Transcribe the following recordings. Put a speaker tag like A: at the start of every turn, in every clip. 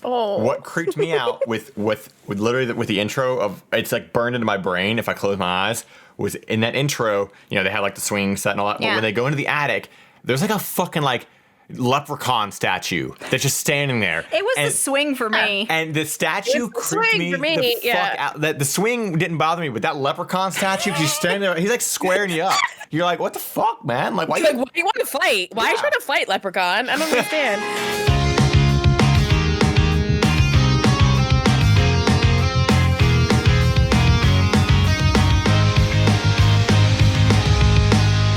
A: what creeped me out with literally with the intro of it's like burned into my brain if I close my eyes was in that intro, they had like the swing set and all that. But when they go into the attic, there's like a fucking like leprechaun statue that's just standing there.
B: It was the swing for me.
A: And the statue creeped me the fuck out. The swing didn't bother me, but that leprechaun statue, he's standing there, he's like squaring you up. You're like, what the fuck, man? Like, why do
C: you want to fight? Why are you trying to fight, leprechaun? I don't understand.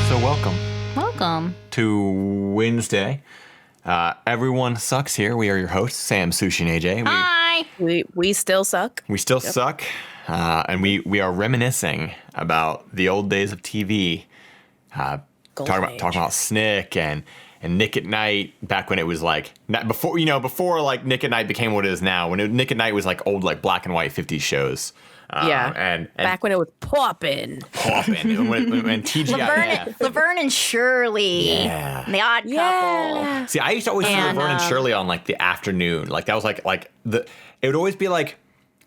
A: So welcome to Wednesday. Everyone sucks here. We are your hosts, Sam, Sushie, and AJ.
B: Hi.
C: We still suck.
A: We still suck. And we are reminiscing about the old days of TV. Talking about Snick and Nick at Night back when it was like before like Nick at Night became what it is now. When Nick at Night was like old like black and white 50s shows. And
C: back when it was poppin'.
A: when TGI
B: Laverne and Shirley.
A: Yeah.
B: The Odd Couple.
A: See, I used to always see Laverne and Shirley on like the afternoon. Like that was like it would always be like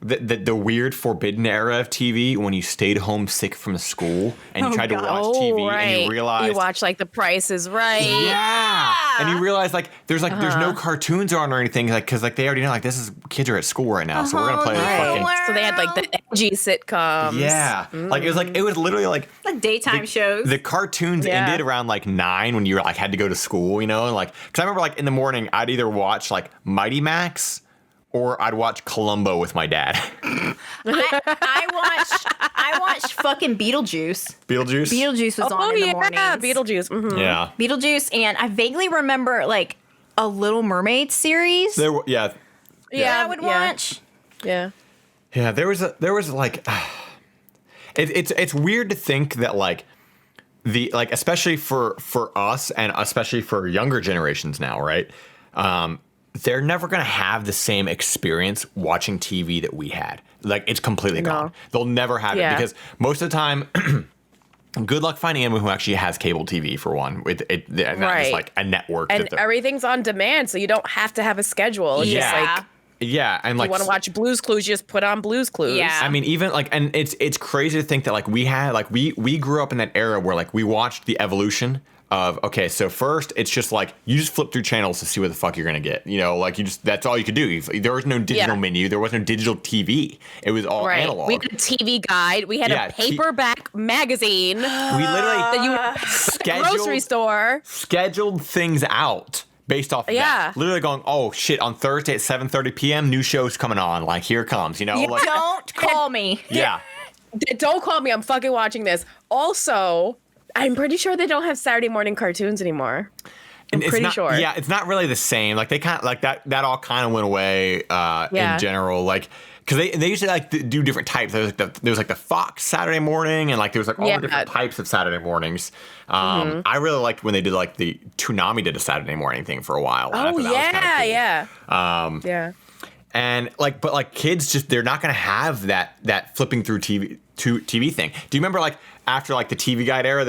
A: the weird forbidden era of TV when you stayed home sick from school and you tried to watch TV and you realized
C: you watch like The Price is Right.
A: Yeah. And you realize like there's no cartoons on or anything like because like they already know like kids are at school right now so we're gonna play fucking.
C: So they had like the edgy sitcoms.
A: Yeah. Like it was literally like
B: daytime shows.
A: The cartoons ended around like 9 when you like had to go to school, and like because I remember like in the morning I'd either watch like Mighty Max or I'd watch Columbo with my dad.
B: I watched fucking Beetlejuice.
A: Beetlejuice
B: was on in the mornings.
C: Beetlejuice. Mm-hmm.
A: Yeah.
B: Beetlejuice, and I vaguely remember like a Little Mermaid series.
A: I
B: would watch.
C: Yeah.
A: Yeah, there was like it's weird to think that like especially for us and especially for younger generations now, right? They're never going to have the same experience watching TV that we had. Like, it's completely gone. They'll never have it because most of the time, good luck finding anyone who actually has cable TV, for one. Not just like a network.
C: And everything's on demand, so you don't have to have a we just like...
A: Yeah, and like
C: you want to watch Blue's Clues, you just put on Blue's Clues.
B: Yeah,
A: I mean, even like, and it's crazy to think that like we had like we grew up in that era where like we watched the evolution of so first it's just like you just flip through channels to see what the fuck you're gonna get. Like that's all you could do. There was no digital menu. There was no digital TV. It was all analog.
C: We had a TV guide. We had a paperback magazine.
A: We literally
C: that you grocery store
A: scheduled things out. Based off of that. Literally going, oh, shit, on Thursday at 7:30 p.m., new show's coming on. Like, here it comes, Like,
B: don't call me.
A: Yeah.
C: Don't call me. I'm fucking watching this. Also, I'm pretty sure they don't have Saturday morning cartoons anymore. I'm pretty sure.
A: Yeah, it's not really the same. Like, they kind of, like, that all kind of went away in general. Like, because they used to, like, do different types. There was like, the Fox Saturday morning, and, like, there was, like, all the different types of Saturday mornings. I really liked when they did, like, the Toonami did a Saturday morning thing for a while.
C: Oh, yeah.
A: And, like, but, like, kids just, they're not going to have that flipping through TV thing. Do you remember, like, after, like, the TV Guide era,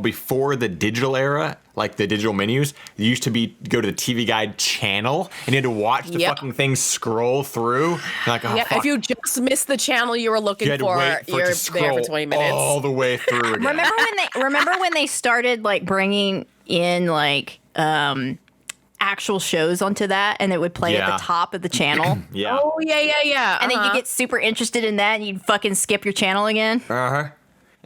A: before the digital era, like, the digital menus, you used to go to the TV Guide channel, and you had to watch the fucking thing scroll through. Like, fuck.
C: If you just missed the channel you were looking
A: you're
C: there for 20 minutes.
A: All the way through again.
B: Remember when they started, like, bringing in, like, actual shows onto that, and it would play at the top of the channel.
A: Yeah.
C: Oh, yeah.
B: And then you get super interested in that, and you'd fucking skip your channel again.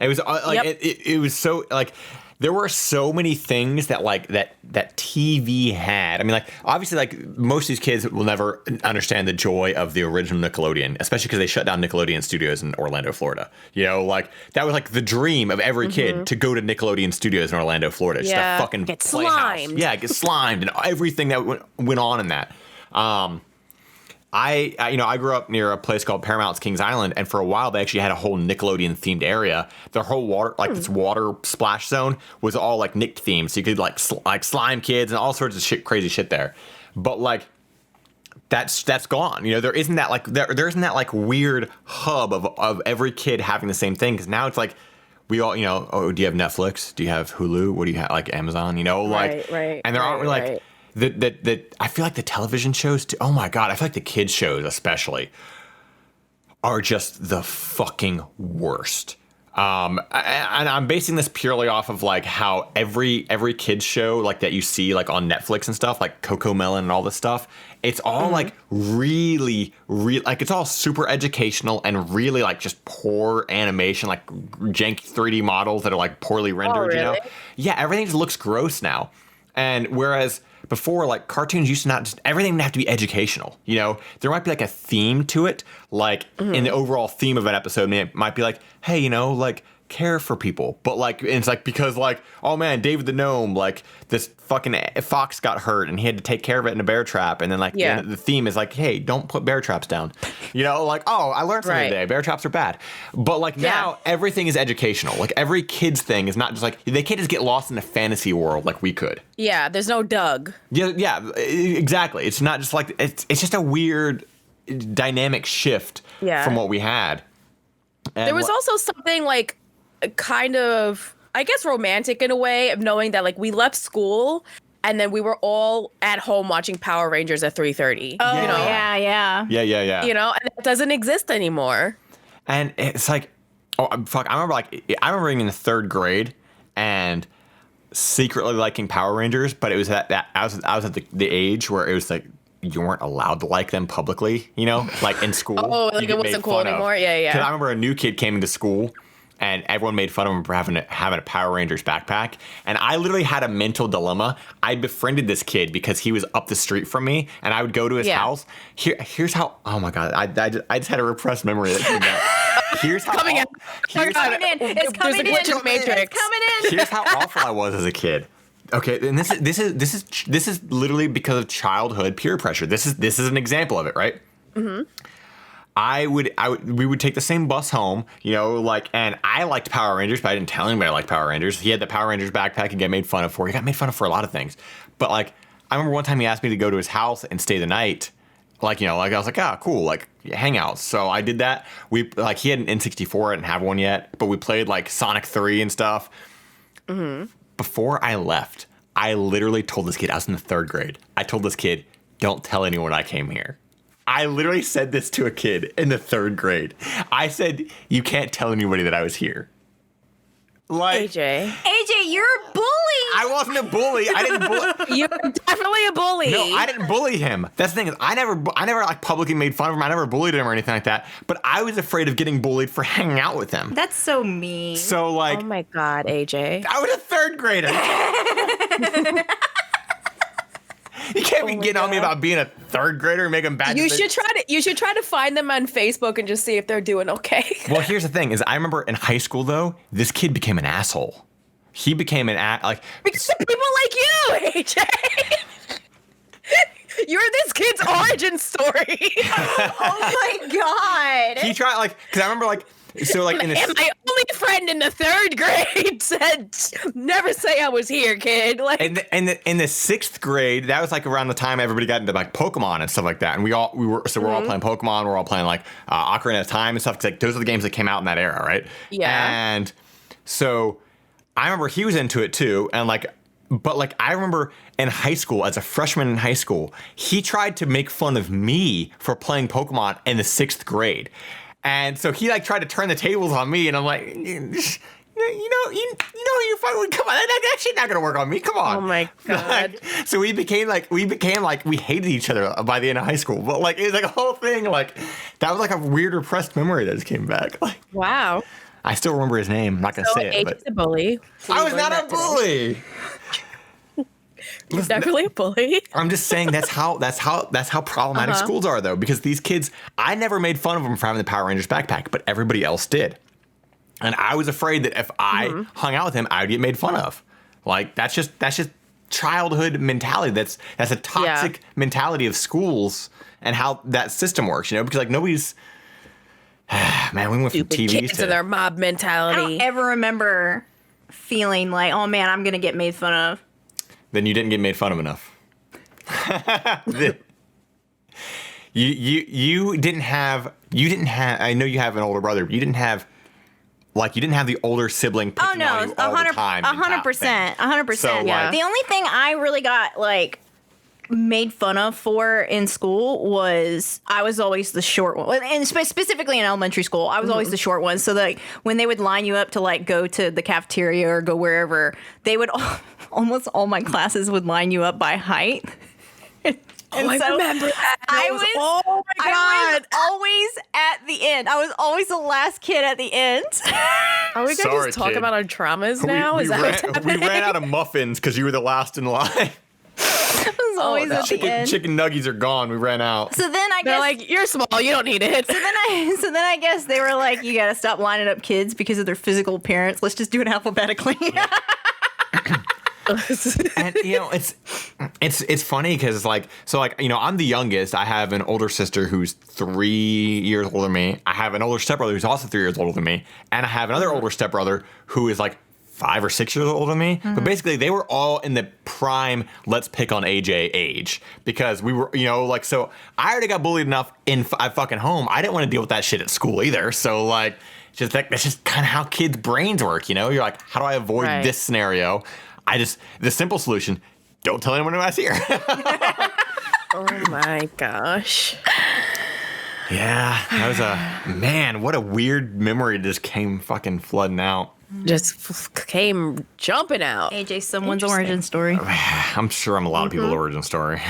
A: It was like it was so like there were so many things that like that TV had. I mean, like obviously, like most of these kids will never understand the joy of the original Nickelodeon, especially because they shut down Nickelodeon Studios in Orlando, Florida. Like that was like the dream of every kid to go to Nickelodeon Studios in Orlando, Florida, just to fucking
C: get
A: playhouse.
C: slimed.
A: Yeah, get slimed and everything that went on in that. I grew up near a place called Paramount's Kings Island, and for a while they actually had a whole Nickelodeon themed area. Their whole water, like this water splash zone, was all like Nick themed, so you could like slime kids and all sorts of crazy shit there. But like that's gone. There isn't that like there isn't that like weird hub of every kid having the same thing, because now it's like we all do you have Netflix? Do you have Hulu? What do you have, like Amazon?
C: Right.
A: And there aren't really like. that I feel like the television shows too, oh my God, I feel like the kids shows especially are just the fucking worst. And I'm basing this purely off of like how every kids show like that you see like on Netflix and stuff, like Coco Melon and all this stuff, it's all like really like it's all super educational and really like just poor animation, like janky 3D models that are like poorly rendered. You know, yeah, everything just looks gross now. And whereas before, like cartoons used to not just everything would have to be educational. You know, there might be like a theme to it, like in the overall theme of an episode, it might be like, hey, you know, like care for people, but like it's like because like, oh man, David the gnome, like this fucking fox got hurt and he had to take care of it in a bear trap, and then like the theme is like, hey, don't put bear traps down. You know, like, oh, I learned something today, bear traps are bad. But like now everything is educational. Like every kids thing is not just like they can't just get lost in a fantasy world like we could.
C: Yeah, there's no Doug.
A: Yeah, exactly. It's not just like it's just a weird dynamic shift from what we had. And
C: there was also something like kind of, I guess, romantic in a way of knowing that like we left school and then we were all at home watching Power Rangers at 3:30.
B: Oh,
C: you know?
B: yeah.
C: You know, and it doesn't exist anymore.
A: And it's like, oh fuck, I remember being in the 3rd grade and secretly liking Power Rangers, but it was that I was at the age where it was like you weren't allowed to like them publicly, you know, like in school.
C: Oh, like it wasn't cool anymore. Yeah.
A: Because I remember a new kid came into school and everyone made fun of him for having a Power Rangers backpack. And I literally had a mental dilemma. I befriended this kid because he was up the street from me, and I would go to his house. Here's how. Oh my God, I just had a repressed memory that came back. Here's how
C: coming in.
B: It's coming in.
A: Here's how awful I was as a kid. Okay, and this is literally because of childhood peer pressure. This is an example of it, right? Mm-hmm. We would take the same bus home, you know, like, and I liked Power Rangers, but I didn't tell anybody I liked Power Rangers. He had the Power Rangers backpack and got made fun of for. He got made fun of for a lot of things. But like, I remember one time he asked me to go to his house and stay the night. Like, you know, like I was like, ah, cool, like hangouts. So I did that. We like he had an N64, I didn't have one yet, but we played like Sonic 3 and stuff. Mm-hmm. Before I left, I literally told this kid, I was in the 3rd grade. I told this kid, don't tell anyone I came here. I literally said this to a kid in the 3rd grade. I said, you can't tell anybody that I was here. Like
C: AJ,
B: you're a bully.
A: I wasn't a bully. I didn't bully.
C: You're definitely a bully.
A: No, I didn't bully him. That's the thing is, I never like publicly made fun of him. I never bullied him or anything like that. But I was afraid of getting bullied for hanging out with him.
B: That's so mean.
A: So like,
C: oh my God, AJ,
A: I was a 3rd grader. You can't be getting on me about being a 3rd grader and making bad decisions.
C: You should try to find them on Facebook and just see if they're doing okay.
A: Well, here's the thing: is I remember in high school though, this kid became an asshole. He became like
C: because of people like you, AJ. You're this kid's origin story.
B: Oh my God!
A: He tried because I remember so like in
C: and my only friend in the 3rd grade said, "Never say I was here, kid." Like,
A: in the 6th grade, that was like around the time everybody got into like Pokemon and stuff like that, and we're all playing Pokemon, we're all playing like Ocarina of Time and stuff. 'Cause, like those are the games that came out in that era, right?
C: Yeah.
A: And so I remember he was into it too, and but I remember in high school, as a freshman in high school, he tried to make fun of me for playing Pokemon in the 6th grade. And so he tried to turn the tables on me, and I'm like, you know, you fucking come on, that shit not gonna work on me. Come on.
C: Oh my God.
A: So we became we hated each other by the end of high school. But it was like a whole thing. That was like a weird repressed memory that just came back.
C: Wow.
A: I still remember his name. I'm not gonna say it. But
C: a bully.
A: I was not a bully.
C: You're definitely a bully.
A: I'm just saying that's how problematic schools are though, because these kids, I never made fun of them for having the Power Rangers backpack, but everybody else did. And I was afraid that if I hung out with him, I would get made fun of. That's just childhood mentality. That's a toxic mentality of schools and how that system works, you know, because nobody's man, we went from TVs
C: kids to their mob mentality.
B: I don't ever remember feeling like, oh man, I'm gonna get made fun of.
A: Then you didn't get made fun of enough. You didn't have. I know you have an older brother, but you didn't have the older sibling picking on you all the time.
B: 100%. 100%.
A: So,
B: Yeah. The only thing I really got made fun of for in school was I was always the short one, and specifically in elementary school, I was always the short one. So like when they would line you up to like go to the cafeteria or go wherever, they would almost all my classes would line you up by height. And
C: I remember that. Oh my God.
B: I was always at the end. I was always the last kid at the end.
C: Are we going to just talk about our traumas now?
A: We ran out of muffins because you were the last in line.
B: I was always at the end.
A: Chicken nuggies are gone. We ran out.
B: So then I
C: They're
B: guess
C: like, you're small, you don't need it.
B: So then I guess they were like, you got to stop lining up kids because of their physical appearance. Let's just do it alphabetically.
A: Yeah. And it's funny because I'm the youngest. I have an older sister who's 3 years older than me. I have an older stepbrother who's also 3 years older than me, and I have another older stepbrother who is like 5 or 6 years older than me. But basically, they were all in the prime let's pick on AJ age because we were so I already got bullied enough at fucking home. I didn't want to deal with that shit at school either. So like, that's just kind of how kids' brains work. You're like, how do I avoid this scenario? The simple solution, don't tell anyone I see her.
C: Oh my gosh.
A: Yeah, that was what a weird memory just came fucking flooding out.
C: Just came jumping out.
B: AJ, someone's origin story.
A: I'm sure I'm a lot of people's origin story.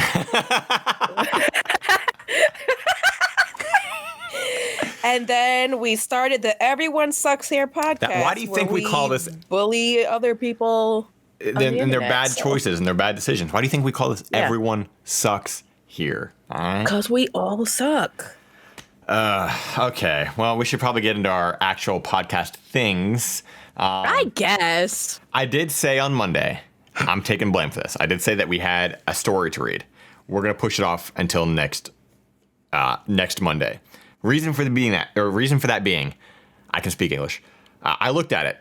C: And then we started the Everyone Sucks Here podcast.
A: Why do you think we call this?
C: Bully other people.
A: And their bad choices and their bad decisions. Why do you think we call this Everyone Sucks Here?
C: Because we all suck.
A: Okay. Well, we should probably get into our actual podcast things.
C: I guess.
A: I did say on Monday, I'm taking blame for this. I did say that we had a story to read. We're going to push it off until next Monday. Reason for that being, I can speak English. I looked at it.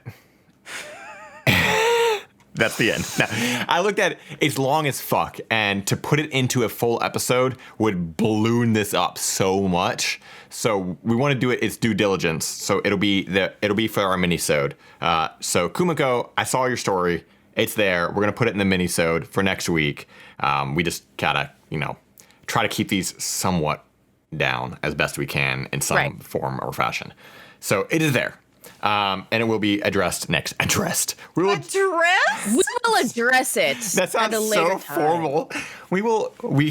A: That's the end. No, I looked at it. It's long as fuck, and to put it into a full episode would balloon this up so much. So we want to do it. It's due diligence. So it'll be for our minisode. So Kumiko, I saw your story. It's there. We're gonna put it in the minisode for next week. We just gotta try to keep these somewhat down as best we can in some form or fashion. So it is there. And it will be addressed next. We will
C: address it.
A: That sounds so formal. We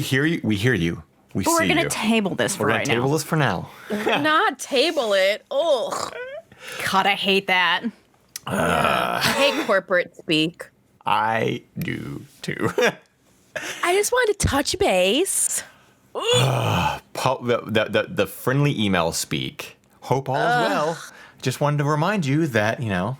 A: hear you. We hear you. We see you.
B: We're going to table this for right now.
A: We're going to table this for now.
C: Not table it. Ugh.
B: God, I hate that.
C: I hate corporate speak.
A: I do too.
C: I just wanted to touch base.
A: The friendly email speak. Hope all is well. Just wanted to remind you that,
C: I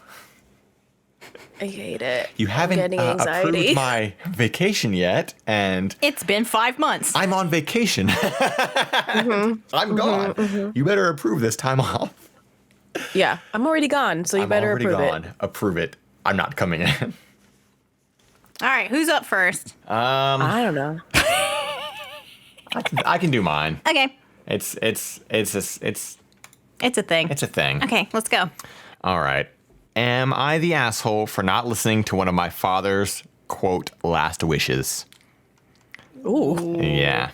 C: hate it.
A: You haven't approved my vacation yet, and
B: it's been 5 months.
A: I'm on vacation. I'm gone. You better approve this time off.
C: Yeah, I'm already gone, so you better approve it.
A: Approve it. I'm not coming in.
B: All right, who's up first?
C: I don't know.
A: I can do mine.
B: Okay.
A: It's a
B: thing.
A: It's a thing.
B: Okay, let's go.
A: All right. Am I the asshole for not listening to one of my father's, quote, last wishes?
C: Ooh.
A: Yeah.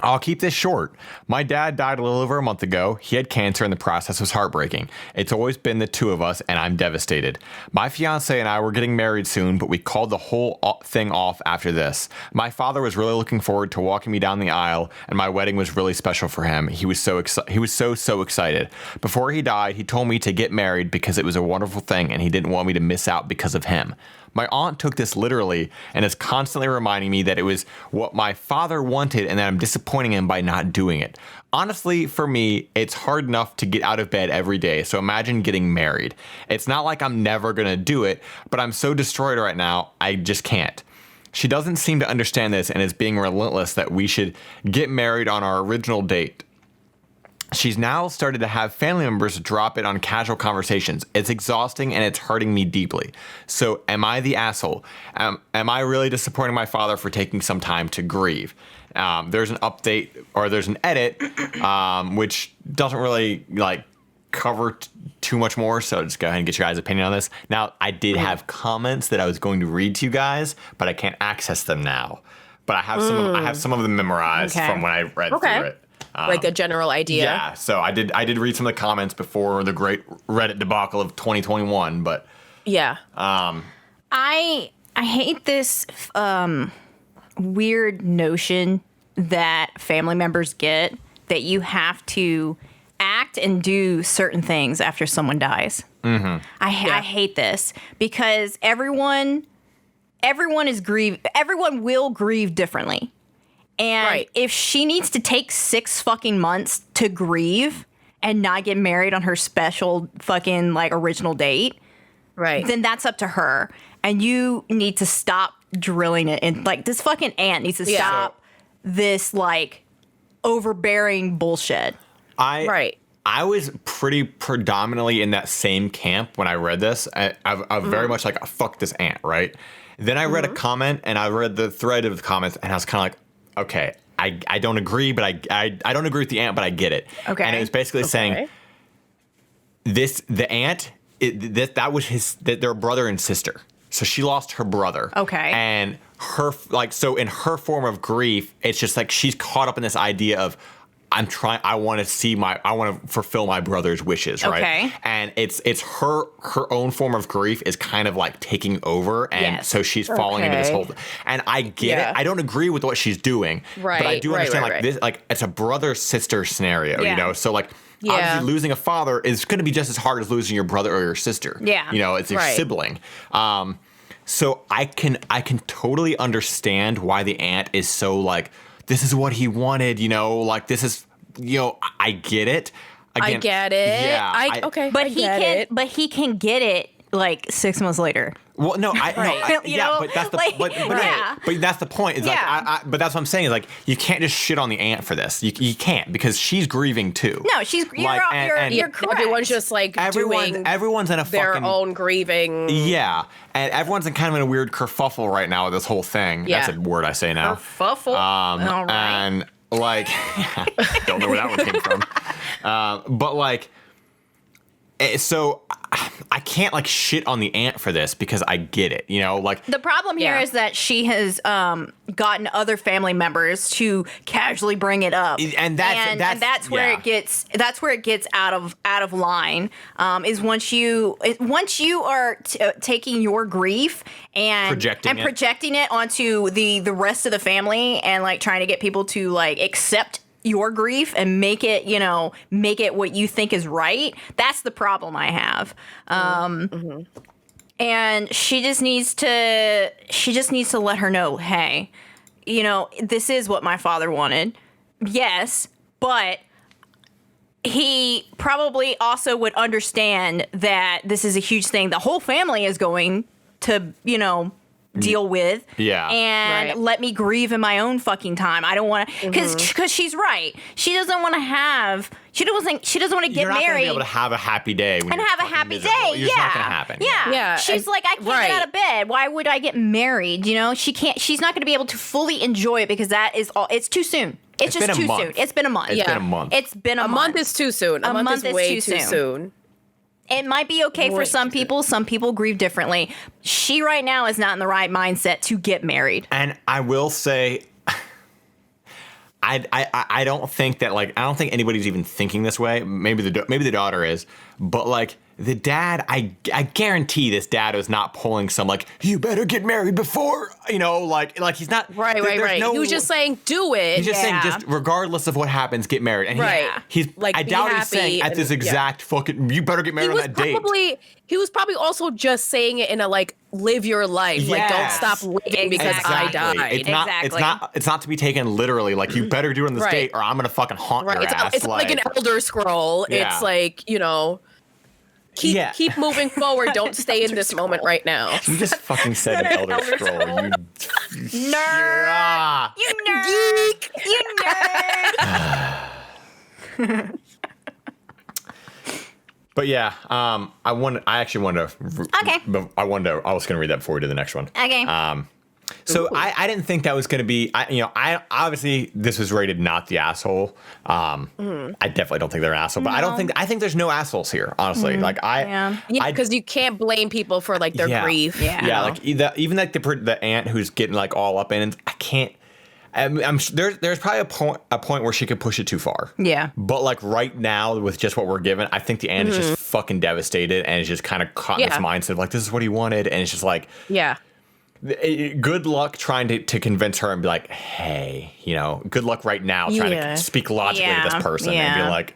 A: I'll keep this short. My dad died a little over a month ago. He had cancer and the process was heartbreaking. It's always been the two of us and I'm devastated. My fiance and I were getting married soon, but we called the whole thing off after this. My father was really looking forward to walking me down the aisle and my wedding was really special for him. He was so excited. Before he died, he told me to get married because it was a wonderful thing and he didn't want me to miss out because of him. My aunt took this literally and is constantly reminding me that it was what my father wanted and that I'm disappointing him by not doing it. Honestly, for me, it's hard enough to get out of bed every day, so imagine getting married. It's not like I'm never gonna do it, but I'm so destroyed right now, I just can't. She doesn't seem to understand this and is being relentless that we should get married on our original date. She's now started to have family members drop it on casual conversations. It's exhausting and it's hurting me deeply. So am I the asshole? Am I really disappointing my father for taking some time to grieve? There's an update or there's an edit, which doesn't really cover too much more. So just go ahead and get your guys' opinion on this. Now, I did have comments that I was going to read to you guys, but I can't access them now. but I have some of them memorized
B: Okay.
A: from when I read
C: Okay.
A: through it.
C: Like a general idea.
A: Yeah, so I did read some of the comments before the great Reddit debacle of 2021, but
C: Yeah.
B: I hate this weird notion that family members get that you have to act and do certain things after someone dies. Mm-hmm. I hate this because everyone will grieve differently. And
C: Right.
B: if she needs to take 6 fucking months to grieve and not get married on her special fucking like original date,
C: Right.
B: then that's up to her. And you need to stop drilling it. And like this fucking aunt needs to stop this like overbearing bullshit.
C: Right.
A: I was pretty predominantly in that same camp when I read this. I very much like, fuck this aunt, right? Then I read a comment and I read the thread of the comments and I was kind of like, okay, I don't agree, but I don't agree with the aunt, but I get it.
B: Okay.
A: And it was basically saying the aunt, that was their brother and sister. So she lost her brother.
B: Okay.
A: And so in her form of grief, it's just like she's caught up in this idea of, I want to fulfill my brother's wishes, right?
B: Okay.
A: And it's her own form of grief is kind of like taking over, and so she's falling into this whole. And I get it. I don't agree with what she's doing, but I do understand this. Like it's a brother sister scenario, you know. So like obviously losing a father is going to be just as hard as losing your brother or your sister.
B: Yeah.
A: You know, it's your sibling. So I can totally understand why the aunt is so like, this is what he wanted, you know, like this is, you know, I get it. Again,
C: I get it.
A: Yeah.
C: Okay.
B: But
C: he
B: he can get it like 6 months later.
A: Well, no,
B: You know,
A: but that's the
B: like,
A: but that's the point. Is like, but that's what I'm saying is like you can't just shit on the aunt for this. You can't because she's grieving too.
B: No, you're correct.
C: Everyone's just like doing
A: everyone's in a
C: their
A: fucking
C: own grieving.
A: Yeah, and everyone's in kind of in a weird kerfuffle right now with this whole thing.
C: Yeah.
A: That's a word I say now.
B: Kerfuffle. All right.
A: And like, don't know where that one came from. But like, so I can't like shit on the aunt for this because I get it, you know, like
B: The problem here is that she has gotten other family members to casually bring it up,
A: and that's
B: where it gets out of line. Is once you are taking your grief and projecting it onto the rest of the family and like trying to get people to like accept your grief and make it what you think is right. That's the problem I have. And she just needs to let her know, hey, you know, this is what my father wanted. Yes, but he probably also would understand that this is a huge thing the whole family is going to, you know, deal with.
A: Yeah.
B: And let me grieve in my own fucking time. I don't want to, because she's right. She doesn't want to get
A: You're
B: married.
A: not going to be able to have a happy day when
B: And
A: you're
B: have a
A: fucking
B: happy
A: miserable.
B: day.
A: It's not going to happen.
B: Yeah. She's like, I can't get out of bed. Why would I get married? You know, she's not going to be able to fully enjoy it because that is all. It's too soon. It's just too soon. It's been a month.
A: It's been a month.
B: It's been a month.
C: A month is too soon. A month is way too soon.
B: It might be okay for some people. Some people grieve differently. She right now is not in the right mindset to get married.
A: And I will say, I don't think that like I don't think anybody's even thinking this way. Maybe the daughter is, but like the dad, I guarantee this dad is not pulling some like you better get married before, you know, like he's not
C: right. He was just saying do it.
A: He's just saying just regardless of what happens, get married. And he's like I doubt he's saying at this exact fucking you better get married on that date.
C: He was probably also just saying it in a like live your life, like don't stop living because I died.
A: It's not to be taken literally. Like you better do it on this date, or I'm gonna fucking haunt your ass.
C: It's like an Elder Scroll. Yeah. It's like, you know, keep moving forward. Don't stay in this moment right now.
A: You just fucking said an Elder Scroll. You
B: nerd. You nerd. Geek. You nerd.
A: But yeah, I was going to read that before we did the next one.
B: Okay.
A: So I didn't think that was going to be, I obviously this was rated not the asshole. I definitely don't think they're an asshole, but I think there's no assholes here, honestly. Like
C: because you can't blame people for like their grief.
A: Yeah. Like even like the aunt who's getting like all up in it, I can't. there's probably a point where she could push it too far.
B: Yeah.
A: But like right now, with just what we're given, I think the Anne is just fucking devastated and is just kind of caught in its mindset of like, this is what he wanted, and it's just like, good luck trying to convince her and be like, hey, good luck right now trying to speak logically to this person and be like,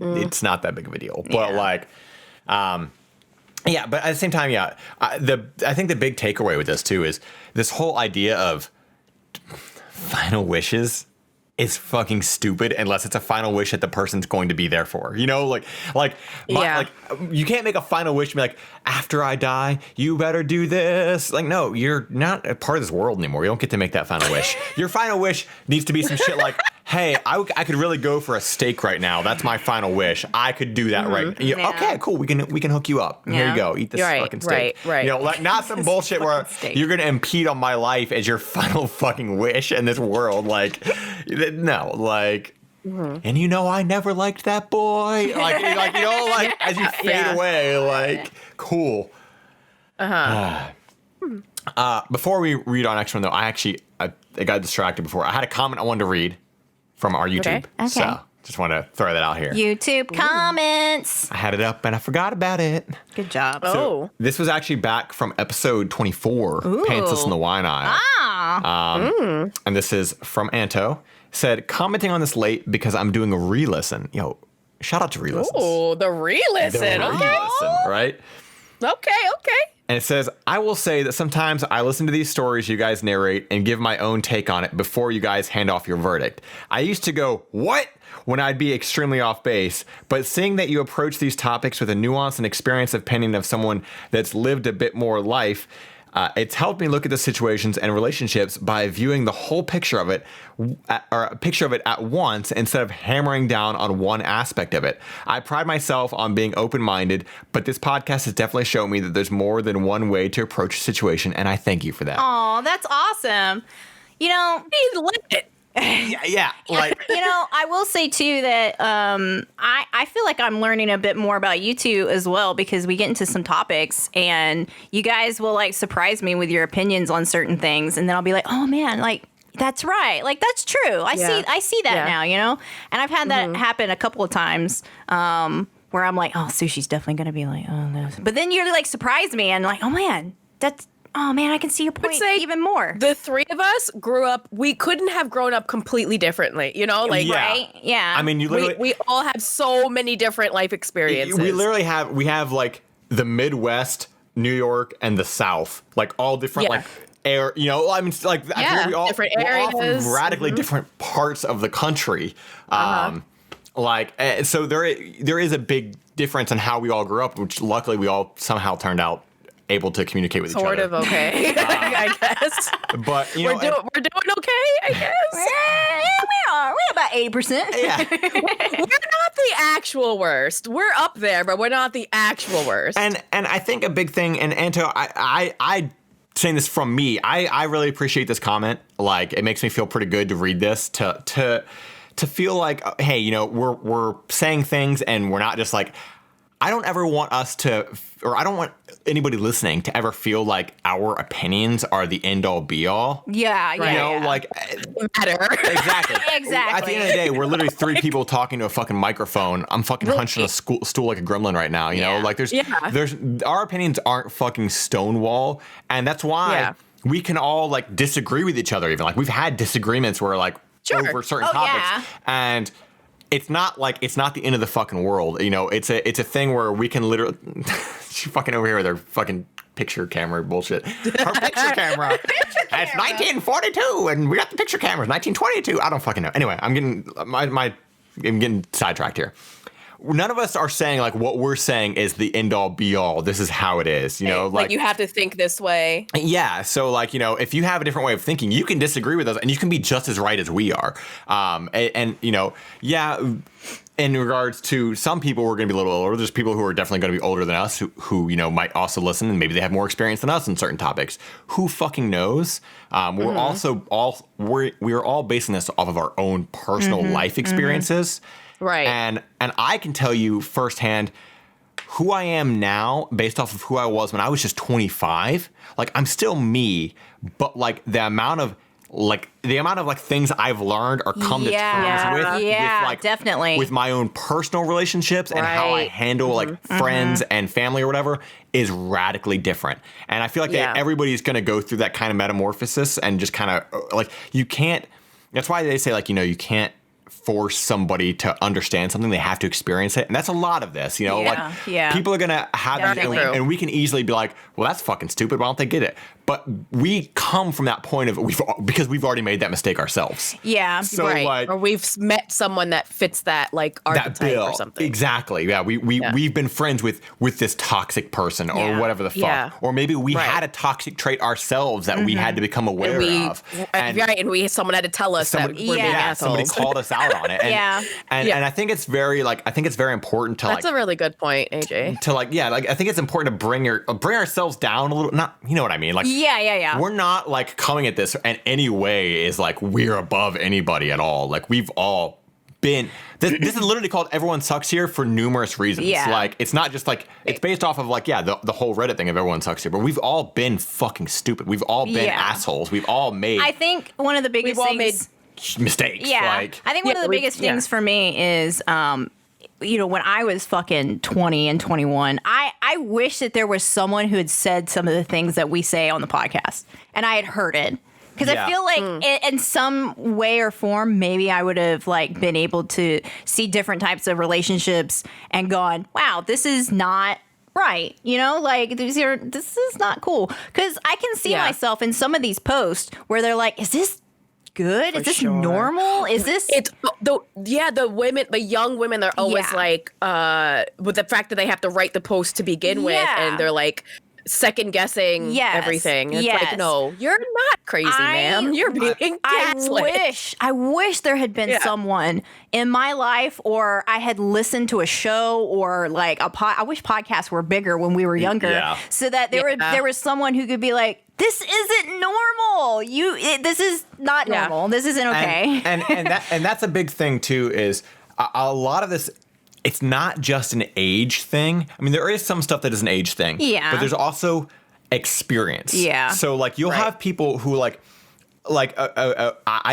A: it's not that big of a deal. But like, but at the same time, I think the big takeaway with this too is this whole idea of final wishes is fucking stupid unless it's a final wish that the person's going to be there for. Like you can't make a final wish and be like, after I die, you better do this. Like, no, you're not a part of this world anymore. You don't get to make that final wish. Your final wish needs to be some shit like, hey, I could really go for a steak right now. That's my final wish. I could do that right. Okay, cool. We can hook you up. Here you go. Eat this fucking steak.
C: Right.
A: Like not some bullshit where you're gonna impede on my life as your final fucking wish in this world. Like, no, like. And I never liked that boy. Like as you fade away, like cool. Before we read our next one, though, I got distracted before. I had a comment I wanted to read from our YouTube.
B: Okay.
A: So just want to throw that out here.
B: YouTube comments.
A: I had it up and I forgot about it.
B: Good job.
A: So this was actually back from episode 24, Pantsless in the Wine Aisle. And this is from Anto. Said, commenting on this late because I'm doing a re-listen. Shout out to re-listens.
C: Oh, the re-listen.
A: The re-listen, right?
C: Okay.
A: And it says, I will say that sometimes I listen to these stories you guys narrate and give my own take on it before you guys hand off your verdict. I used to go, what? When I'd be extremely off base. But seeing that you approach these topics with a nuance and experience opinion of someone that's lived a bit more life, it's helped me look at the situations and relationships by viewing the whole picture of it, or a picture of it at once instead of hammering down on one aspect of it. I pride myself on being open-minded, but this podcast has definitely shown me that there's more than one way to approach a situation, and I thank you for that.
B: Oh, that's awesome.
C: He's lit it.
A: Yeah. Like,
B: I will say too that I feel like I'm learning a bit more about you two as well, because we get into some topics and you guys will like surprise me with your opinions on certain things, and then I'll be like, oh man, like that's right, like that's true. I see that now, and I've had that happen a couple of times. Where I'm like, oh, Sushie's definitely gonna be like, oh no, but then you're like surprise me and like, oh man, I can see your point even more.
C: The three of us grew up, we couldn't have grown up completely differently,
B: right? Yeah.
A: I mean, you literally...
C: We all have so many different life experiences.
A: We literally have like the Midwest, New York, and the South, like all different like air, I mean, like I feel we all,
C: different
A: we're all
C: areas.
A: from radically different parts of the country. So there is a big difference in how we all grew up, which luckily we all somehow turned out able to communicate with each other.
C: Sort of okay, I guess.
A: But
C: we're doing okay, I guess.
B: We are. We're about 80%.
A: Yeah.
C: We're not the actual worst. We're up there, but we're not the actual worst.
A: And I think a big thing, and Anto, I saying this from me, I really appreciate this comment. Like, it makes me feel pretty good to read this, to feel like, hey, we're saying things and we're not just like, I don't ever want us to, or I don't want anybody listening to ever feel like our opinions are the end all be all.
B: Yeah, yeah.
A: Like
C: matter.
A: Exactly.
B: Exactly.
A: At the end of the day, we're literally three people talking to a fucking microphone. I'm fucking hunched on a stool like a gremlin right now. Like there's our opinions aren't fucking stonewall, and that's why we can all like disagree with each other. Even like we've had disagreements where like over certain topics, and it's not the end of the fucking world. It's a thing where we can literally she's fucking over here with her fucking picture camera bullshit. Her picture camera. It's 1942 and we got the picture cameras 1922. I don't fucking know. Anyway, I'm getting sidetracked here. None of us are saying like what we're saying is the end all be all. This is how it is, like
C: you have to think this way.
A: Yeah. So like, if you have a different way of thinking, you can disagree with us and you can be just as right as we are. In regards to some people, we're going to be a little older. There's people who are definitely going to be older than us who might also listen, and maybe they have more experience than us in certain topics. Who fucking knows? We're also we're all basing this off of our own personal life experiences.
C: Right.
A: And I can tell you firsthand who I am now based off of who I was when I was just 25. Like, I'm still me, but like the amount of like the amount of like things I've learned or come to terms with like
B: definitely
A: with my own personal relationships and how I handle like friends and family or whatever is radically different. And I feel like everybody's going to go through that kind of metamorphosis and just kind of like you can't. That's why they say like, you know, you can't force somebody to understand something. They have to experience it. And that's a lot of this, you know, like people are going to have these and we can easily be like, well, that's fucking stupid. Why don't they get it? But we come from that point of because we've already made that mistake ourselves.
B: Yeah.
A: So like,
C: or we've met someone that fits that like archetype or something.
A: Exactly. Yeah. We've been friends with this toxic person or whatever the fuck. Yeah. Or maybe we had a toxic trait ourselves that we had to become aware of.
C: And someone had to tell us that we're being assholes.
A: Somebody called us out on it. And, and I think it's very important to
C: That's a really good point, AJ.
A: To I think it's important to bring ourselves down a little, not, you know what I mean? Like, we're not like coming at this in any way is like we're above anybody at all. Like we've all been, this is literally called Everyone Sucks Here for numerous reasons. Yeah. Like it's not just like, it's based off of like, the whole Reddit thing of Everyone Sucks Here, but we've all been fucking stupid. We've all been assholes. We've all made.
B: I think one of the biggest things.
A: Mistakes.
B: Yeah.
A: Like,
B: I think one of the biggest things for me is, you know, when I was fucking 20 and 21, I wish that there was someone who had said some of the things that we say on the podcast and I had heard it. Because I feel like in some way or form, maybe I would have like been able to see different types of relationships and gone, wow, this is not right. You know, like this is not cool. Because I can see myself in some of these posts where they're like, is this good? Is this normal? Is this?
C: It's the women, the young women, they're always like, with the fact that they have to write the post to begin with, and they're like second guessing everything. It's like, no, you're not crazy, ma'am. You're being gaslit.
B: I wish there had been someone in my life, or I had listened to a show, or like I wish podcasts were bigger when we were younger, so that there was someone who could be like, this isn't normal. This is not normal. This isn't okay.
A: And that's a big thing too. Is a lot of this. It's not just an age thing. I mean, there is some stuff that is an age thing. Yeah. But there's also experience. Yeah. So like you'll have people who I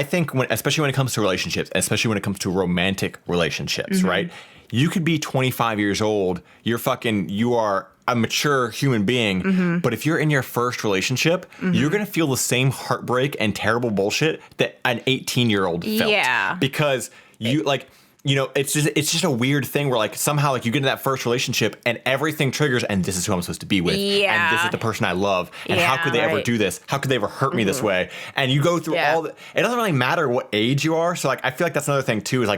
A: think especially when it comes to relationships, especially when it comes to romantic relationships, right? You could be 25 years old. You are a mature human being, but if you're in your first relationship, you're going to feel the same heartbreak and terrible bullshit that an 18-year-old felt. Yeah. Because it's just a weird thing where like somehow like you get into that first relationship and everything triggers and this is who I'm supposed to be with. Yeah. And this is the person I love. And how could they ever do this? How could they ever hurt me this way? And you go through all the, it doesn't really matter what age you are. So like I feel like that's another thing too, is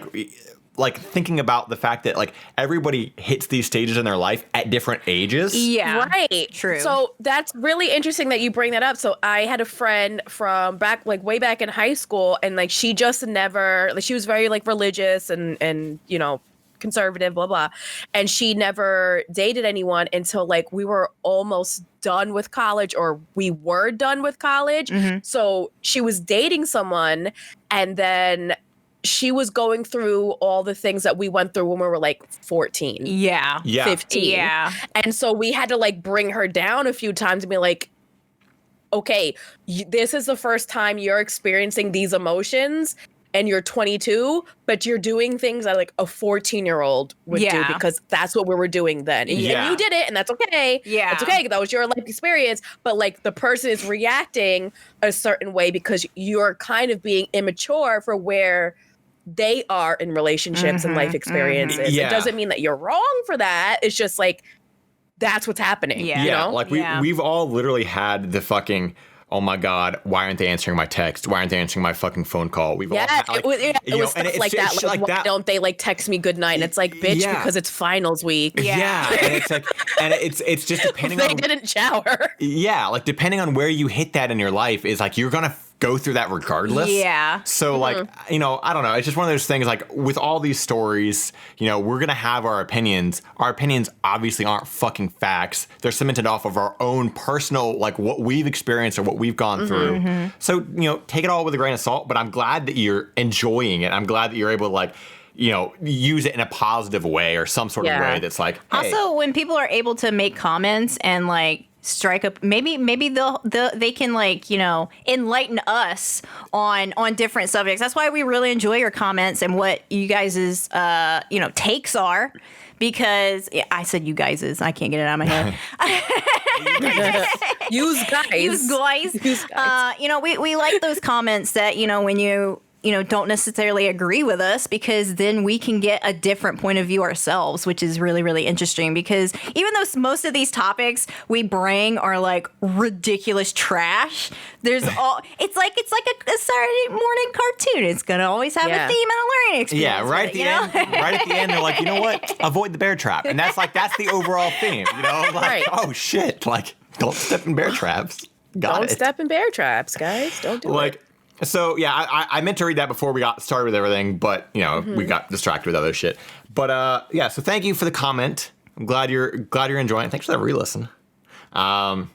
A: like thinking about the fact that like everybody hits these stages in their life at different ages.
C: Yeah. Right. True. So that's really interesting that you bring that up. So I had a friend from way back in high school, and like she just never, like she was very like religious and you know, conservative, blah blah. And she never dated anyone until like we were almost done with college, or we were done with college. So she was dating someone, and then she was going through all the things that we went through when we were like 14. Yeah. 15. Yeah. And so we had to like bring her down a few times and be like, okay, this is the first time you're experiencing these emotions and you're 22, but you're doing things that like a 14-year-old would do because that's what we were doing then. And you did it, and that's okay. Yeah. It's okay. That was your life experience. But like the person is reacting a certain way because you're kind of being immature for where they are in relationships and life experiences. It doesn't mean that you're wrong for that. It's just like, that's what's happening. Yeah. You know?
A: Like we've all literally had the fucking, oh my God, why aren't they answering my text? Why aren't they answering my fucking phone call? We've all had, like,
C: it was stuff like that. Like, why don't they like text me good night? And it's like, bitch, because it's finals week.
A: Yeah. And it's like, and it's just depending
C: on. They didn't shower.
A: Yeah. Like depending on where you hit that in your life is like, you're going to go through that regardless. Yeah. So like, you know, I don't know. It's just one of those things like with all these stories, you know, we're going to have our opinions. Our opinions obviously aren't fucking facts. They're cemented off of our own personal, like what we've experienced or what we've gone through. So, you know, take it all with a grain of salt, but I'm glad that you're enjoying it. I'm glad that you're able to like, you know, use it in a positive way or some sort of way that's like, hey.
B: Also, when people are able to make comments and like strike up. Maybe they can like, you know, enlighten us on different subjects. That's why we really enjoy your comments and what you guys' you know, takes are. Because I said you guys', I can't get it out of my head.
C: Use guys.
B: You know, we like those comments that, you know, when you know, don't necessarily agree with us, because then we can get a different point of view ourselves, which is really, really interesting. Because even though most of these topics we bring are like ridiculous trash, there's it's like a Saturday morning cartoon. It's gonna always have a theme and a learning experience.
A: Yeah, right at the end. Right at the end, they're like, you know what? Avoid the bear trap, and that's the overall theme. You know, like, oh shit, like don't step in bear traps.
C: Don't step in bear traps, guys. Don't do it.
A: So yeah, I meant to read that before we got started with everything, but you know, we got distracted with other shit. But yeah, so thank you for the comment. I'm glad you're enjoying it. Thanks for that re-listen. And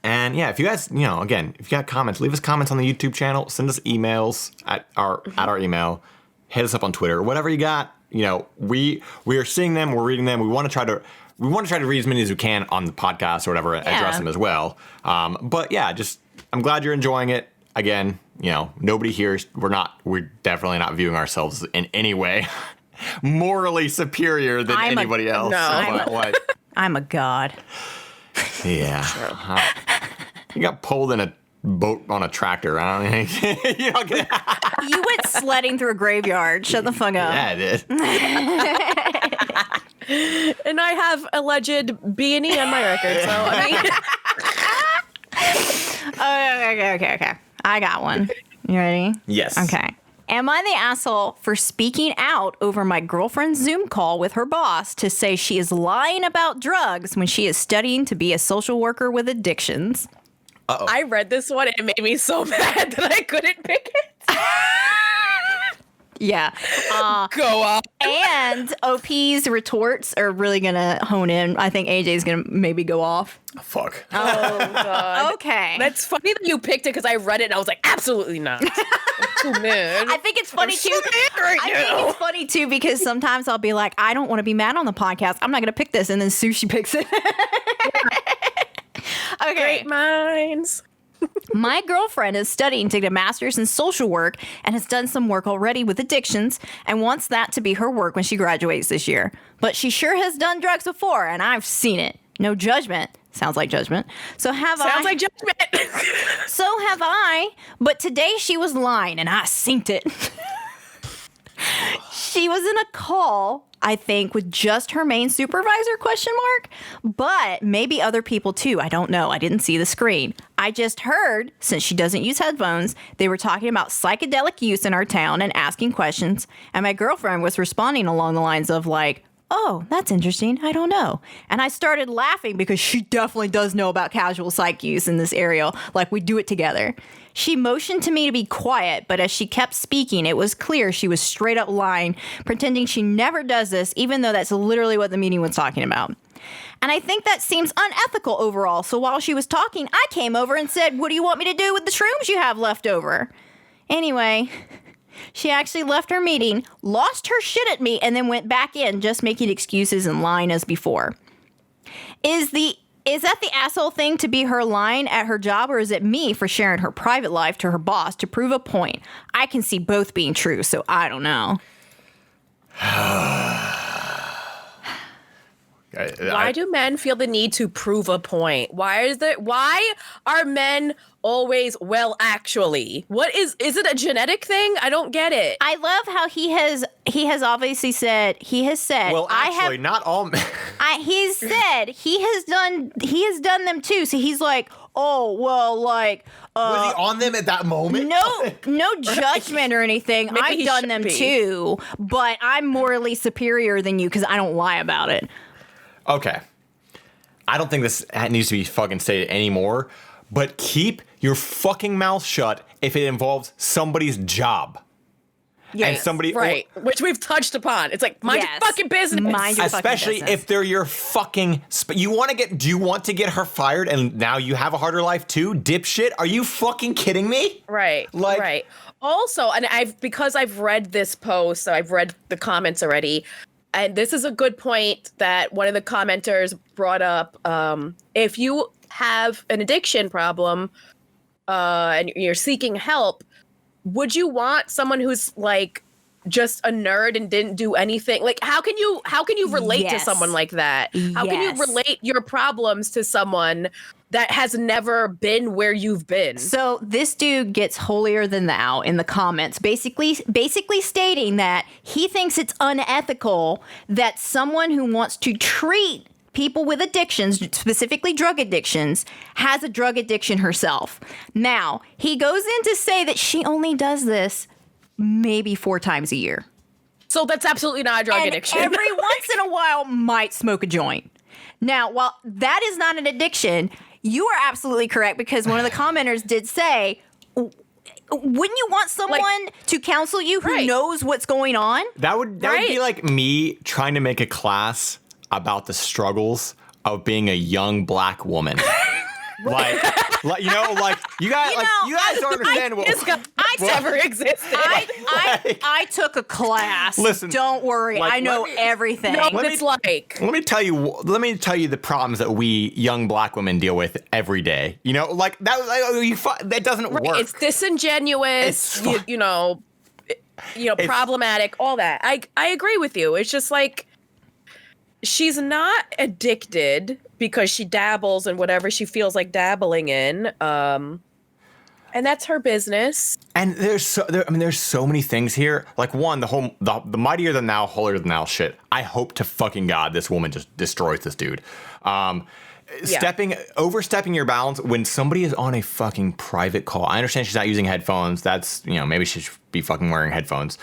A: yeah, if you guys, you know, again, if you got comments, leave us comments on the YouTube channel, send us emails at our email, hit us up on Twitter, whatever you got. You know, we are seeing them, we're reading them. We want to try to read as many as we can on the podcast or whatever, address them as well. But yeah, just I'm glad you're enjoying it. Again, you know, nobody here, we're definitely not viewing ourselves in any way morally superior than anybody else.
B: No. I'm a god.
A: Yeah. You got pulled in a boat on a tractor. I don't think you
B: went sledding through a graveyard. Shut the fuck up.
A: Yeah, I did.
C: And I have alleged B&E on my record, so I mean.
B: Okay. I got one. You ready?
A: Yes.
B: Okay. Am I the asshole for speaking out over my girlfriend's Zoom call with her boss to say she is lying about drugs when she is studying to be a social worker with addictions?
A: Uh-oh.
C: I read this one and it made me so mad that I couldn't pick it.
B: Yeah.
C: Go up.
B: And OP's retorts are really going to hone in. I think AJ's going to maybe go off.
A: Fuck.
C: Oh, God.
B: Okay.
C: That's funny that you picked it because I read it and I was like, absolutely not. I'm too mad.
B: I think it's funny
C: I'm
B: too.
C: So mad right
B: I
C: now.
B: think it's funny too because sometimes I'll be like, I don't want to be mad on the podcast. I'm not going to pick this. And then Sushie picks it. Okay.
C: Great minds.
B: My girlfriend is studying to get a master's in social work and has done some work already with addictions and wants that to be her work when she graduates this year. But she sure has done drugs before, and I've seen it. No judgment. Sounds like judgment. Sounds
C: like judgment.
B: So have I. But today she was lying, and I synced it. She was in a call, I think, with just her main supervisor, ? But maybe other people too. I don't know. I didn't see the screen. I just heard, since she doesn't use headphones, they were talking about psychedelic use in our town and asking questions. And my girlfriend was responding along the lines of like, oh, that's interesting. I don't know. And I started laughing because she definitely does know about casual psych use in this area. Like, we do it together. She motioned to me to be quiet, but as she kept speaking, it was clear she was straight up lying, pretending she never does this, even though that's literally what the meeting was talking about. And I think that seems unethical overall. So while she was talking, I came over and said, what do you want me to do with the shrooms you have left over? Anyway, she actually left her meeting, lost her shit at me, and then went back in, just making excuses and lying as before. Is that the asshole thing to be her lying at her job, or is it me for sharing her private life to her boss to prove a point? I can see both being true, so I don't know.
C: Why do men feel the need to prove a point? Why are men always, well, actually? Is it a genetic thing? I don't get it.
B: I love how he has obviously said,
A: well, actually, not all men.
B: He said he has done them too. So he's like, oh, well, like,
A: was he on them at that moment?
B: No judgment or anything. I've done them too, but I'm morally superior than you because I don't lie about it.
A: Okay. I don't think this needs to be fucking stated anymore, but keep your fucking mouth shut if it involves somebody's job.
B: Yes,
A: and somebody,
C: right, which we've touched upon. It's like, mind your fucking business.
B: Mind your
A: especially
B: fucking business.
A: If they're your fucking, do you want to get her fired and now you have a harder life too? Dipshit, are you fucking kidding me?
C: Right, right. Also, and because I've read this post, so I've read the comments already, and this is a good point that one of the commenters brought up. If you have an addiction problem and you're seeking help, would you want someone who's like just a nerd and didn't do anything? Like, how can you relate to someone like that? How can you relate your problems to someone that has never been where you've been?
B: So this dude gets holier than thou in the comments, basically stating that he thinks it's unethical that someone who wants to treat people with addictions, specifically drug addictions, has a drug addiction herself. Now, he goes in to say that she only does this maybe 4 times a year.
C: So that's absolutely not a drug addiction.
B: Every once in a while might smoke a joint. Now, while that is not an addiction, you are absolutely correct, because one of the commenters did say, wouldn't you want someone to counsel you who knows what's going on?
A: That would be like me trying to make a class about the struggles of being a young black woman. like you guys don't understand
C: I never existed.
B: I took a class.
A: Listen,
B: don't worry, I know everything.
C: Let me
A: tell you the problems that we young black women deal with every day. You know, like that doesn't work.
C: It's disingenuous. Problematic. All that. I agree with you. It's just like, she's not addicted because she dabbles in whatever she feels like dabbling in. And that's her business.
A: And there's so many things here. Like, one, the mightier than thou, holier than thou shit. I hope to fucking God this woman just destroys this dude. Overstepping your bounds when somebody is on a fucking private call. I understand she's not using headphones. That's, maybe she should be fucking wearing headphones.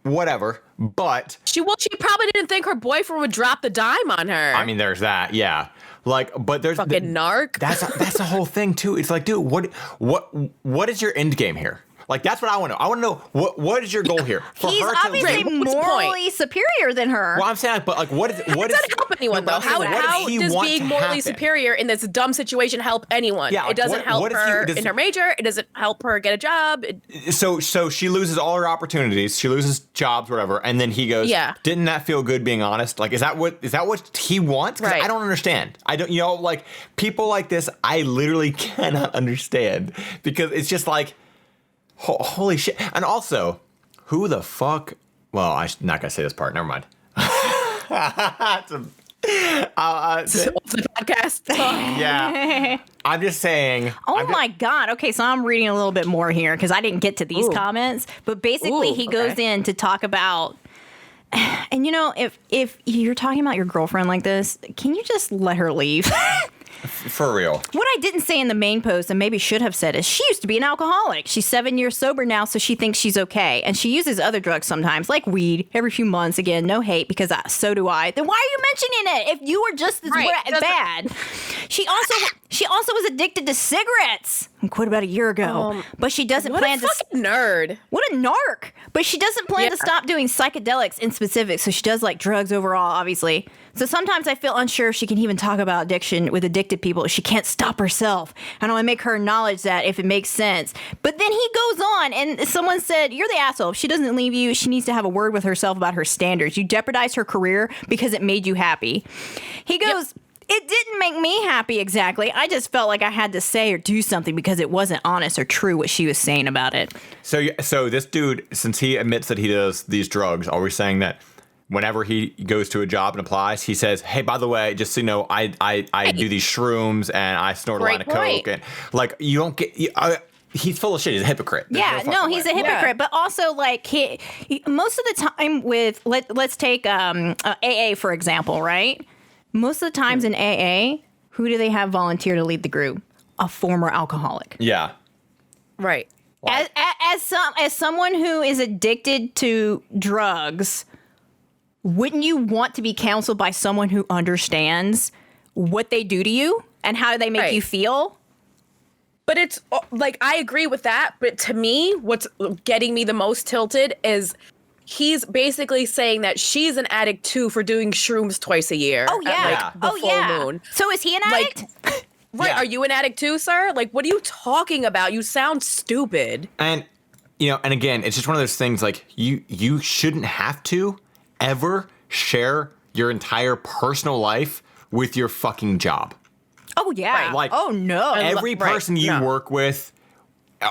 A: Whatever, but
C: she probably didn't think her boyfriend would drop the dime on her.
A: I mean, there's that, yeah. Like, but there's
C: fucking narc.
A: That's the whole thing too. It's like, dude, what is your end game here? Like, that's what I want to know. I want to know what is your goal here? For
B: He's
A: her
B: obviously morally superior than her.
A: Well, I'm saying, but like, what is?
C: It doesn't help anyone though. How does being morally superior in this dumb situation help anyone? Yeah, it doesn't help her in her major. It doesn't help her get a job.
A: So she loses all her opportunities. She loses jobs, whatever. And then he goes, "Yeah, didn't that feel good being honest? Like, is that what he wants? Because I don't understand. I don't. Like, people like this, I literally cannot understand, because it's just like." Holy shit. And also, who the fuck? Well, I'm not going to say this part. Never mind.
C: It's a podcast.
A: Yeah. I'm just saying.
B: My God. Okay, so I'm reading a little bit more here because I didn't get to these comments. But basically, he goes in to talk about. And, if you're talking about your girlfriend like this, can you just let her leave?
A: For real.
B: What I didn't say in the main post, and maybe should have said, is she used to be an alcoholic. She's 7 years sober now, so she thinks she's okay. And she uses other drugs sometimes, like weed, every few months. Again, no hate, because so do I. Then why are you mentioning it if you were just as bad? She also was addicted to cigarettes. And quit about a year ago. But she doesn't plan to...
C: What a fucking nerd.
B: What a narc. But she doesn't plan to stop doing psychedelics in specific, so she does like drugs overall, obviously. So sometimes I feel unsure if she can even talk about addiction with addicted people if she can't stop herself. And I want to make her acknowledge that if it makes sense. But then he goes on, and someone said, you're the asshole. If she doesn't leave you, she needs to have a word with herself about her standards. You jeopardized her career because it made you happy. He goes... Yep. It didn't make me happy exactly. I just felt like I had to say or do something because it wasn't honest or true what she was saying about it.
A: So this dude, since he admits that he does these drugs, are we saying that whenever he goes to a job and applies, he says, "Hey, by the way, just so you know, I do these shrooms and I snort a line of coke," and like you don't get. He's full of shit. He's a hypocrite.
B: He's a hypocrite. Yeah. But also, like, he most of the time with let's take AA for example, right? Most of the times in AA, who do they have volunteer to lead the group? A former alcoholic.
A: Yeah.
C: Right.
B: As someone who is addicted to drugs, wouldn't you want to be counseled by someone who understands what they do to you and how they make you feel?
C: But it's like, I agree with that. But to me, what's getting me the most tilted is he's basically saying that she's an addict too for doing shrooms twice a year.
B: Oh yeah.
C: At, the full moon.
B: So is he an addict?
C: Right. Are you an addict too, sir? Like, what are you talking about? You sound stupid.
A: And and again, it's just one of those things, like, you shouldn't have to ever share your entire personal life with your fucking job.
B: Oh, yeah.
A: Right, like,
B: oh, no.
A: Every person you work with,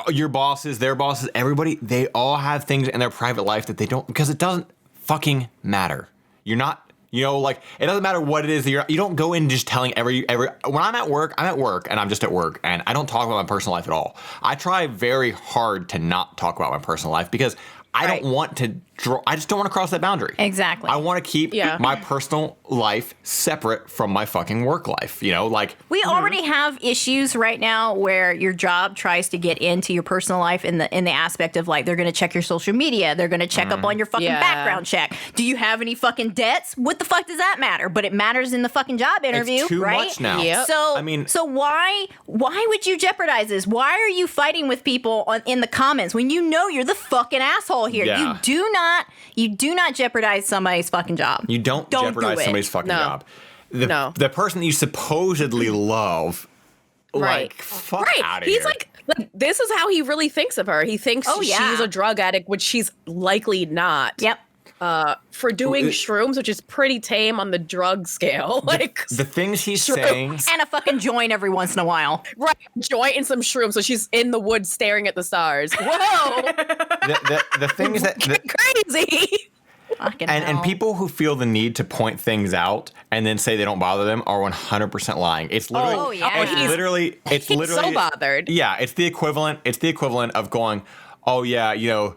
A: your bosses, their bosses, everybody, they all have things in their private life that they don't, because it doesn't fucking matter. You're not, you know, like, it doesn't matter what it is that you don't go in just telling every, when I'm at work, and I'm just at work, and I don't talk about my personal life at all. I try very hard to not talk about my personal life because I don't want to I just don't want to cross that boundary.
B: Exactly.
A: I want to keep my personal life separate from my fucking work life. You know, like
B: we already have issues right now where your job tries to get into your personal life in the aspect of like they're going to check your social media, they're going to check up on your fucking background check. Do you have any fucking debts? What the fuck does that matter? But it matters in the fucking job interview,
A: it's too
B: right?
A: much now.
C: Yep.
B: So
A: I mean,
B: so why would you jeopardize this? Why are you fighting with people in the comments when you know you're the fucking asshole here?
A: Yeah.
B: You do not jeopardize somebody's fucking job.
A: You don't jeopardize somebody's fucking job. The person that you supposedly love, like, fuck out of here.
C: He's like, this is how he really thinks of her. He thinks she's a drug addict, which she's likely not.
B: Yep.
C: For doing shrooms, which is pretty tame on the drug scale. Like
A: the things he's saying,
B: and a fucking joint every once in a while.
C: Right, joint and some shrooms. So she's in the woods staring at the stars. Whoa,
A: the things that
C: crazy.
A: And people who feel the need to point things out and then say they don't bother them are 100% lying. It's literally, it's literally
C: so bothered.
A: Yeah, it's the equivalent. It's the equivalent of going, oh yeah, you know,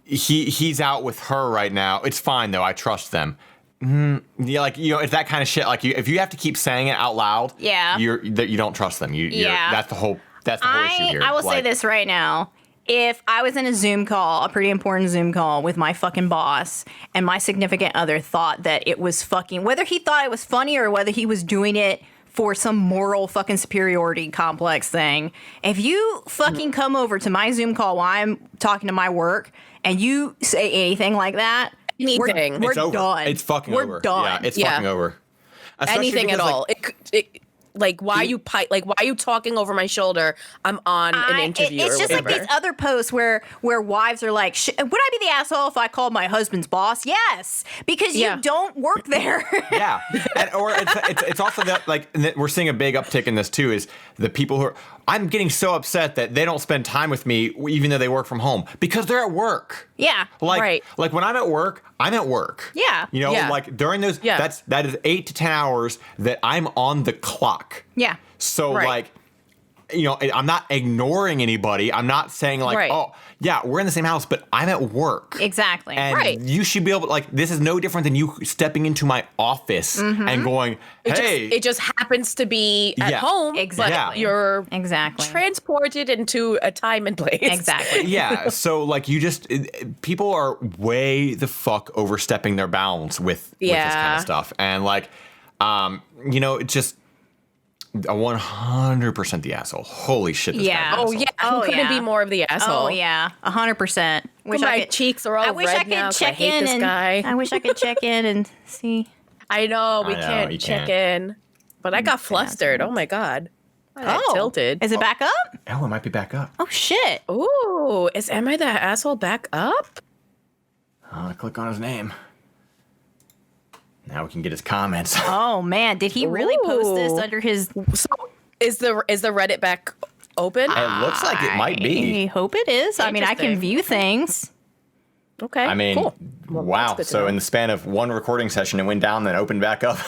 A: he's out with her right now. It's fine though. I trust them. Yeah, like, you know, it's that kind of shit. Like, if you have to keep saying it out loud, you don't trust them. That's the whole issue here.
B: I will say this right now. If I was in a Zoom call, a pretty important Zoom call with my fucking boss, and my significant other thought that it was fucking, whether he thought it was funny or whether he was doing it for some moral fucking superiority complex thing, if you fucking come over to my Zoom call while I'm talking to my work and you say anything like that, we're done.
A: It's fucking over.
B: We're done.
A: Yeah, it's fucking over. Especially
C: anything at all. Like, why are you talking over my shoulder? I'm on an interview.
B: It's just like these other posts where wives are like, would I be the asshole if I called my husband's boss? Yes, because you don't work there.
A: Yeah, or it's also that, like, we're seeing a big uptick in this too. Is the people who are, I'm getting so upset that they don't spend time with me even though they work from home because they're at work.
B: Yeah,
A: like when I'm at work, I'm at work.
B: Yeah,
A: you know, like during those, that is 8 to 10 hours that I'm on the clock.
B: Yeah.
A: So like, you know, I'm not ignoring anybody. I'm not saying like, oh yeah, we're in the same house, but I'm at work.
B: Exactly.
A: And you should be able to, like, this is no different than you stepping into my office and going, hey.
C: It just happens to be at home.
B: Exactly.
C: But you're transported into a time and place.
B: Exactly.
A: Yeah. So like people are way the fuck overstepping their bounds with this kind of stuff. And like, you know, it just, 100% the asshole. Holy shit! This guy's
C: Oh yeah. Who couldn't be more of the asshole?
B: Oh yeah. 100%.
C: My cheeks are all red now. I hate this guy.
B: I wish I could check in and see.
C: I know we can't check in, but I got flustered. Oh my god. I got tilted.
B: Is it back up?
A: Oh, it might be back up.
B: Oh shit.
C: Ooh, am I the asshole back up?
A: I'll click on his name. Now we can get his comments.
B: Oh man, did he really post this under his?
C: So is the Reddit back open?
A: It looks like it might be.
B: I hope it is. I mean, I can view things.
C: Okay.
A: I mean,
C: cool.
A: Wow. So in the span of one recording session, it went down, then opened back up.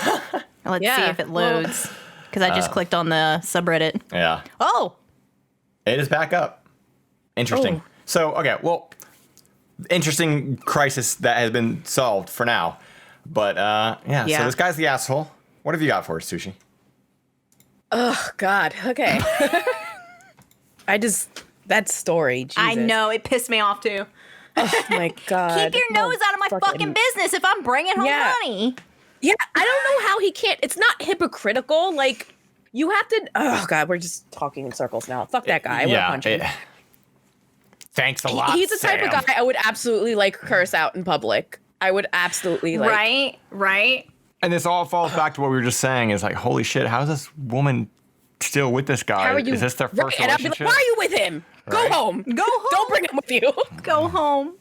B: Let's see if it loads. Because I just clicked on the subreddit.
A: Yeah.
B: Oh.
A: It is back up. Interesting. So, okay, well, interesting crisis that has been solved for now. But, so this guy's the asshole. What have you got for us, Sushie?
C: Oh, God. Okay. That story, Jesus.
B: I know, it pissed me off, too.
C: Oh, my God.
B: Keep your nose out of my fucking business if I'm bringing home money.
C: Yeah, I don't know how he can't. It's not hypocritical. Like, you have to. Oh, God, we're just talking in circles now. Fuck that guy. I want to punch him.
A: Thanks a lot.
C: He's the type of guy I would absolutely like curse out in public. I would absolutely like.
B: Right.
A: And this all falls back to what we were just saying is like, holy shit, how is this woman still with this guy?
C: How are you?
A: Is this their first relationship?
C: And I'd be like, why are you with him? Go home.
B: Go home.
C: Don't bring him with you.
B: Go home.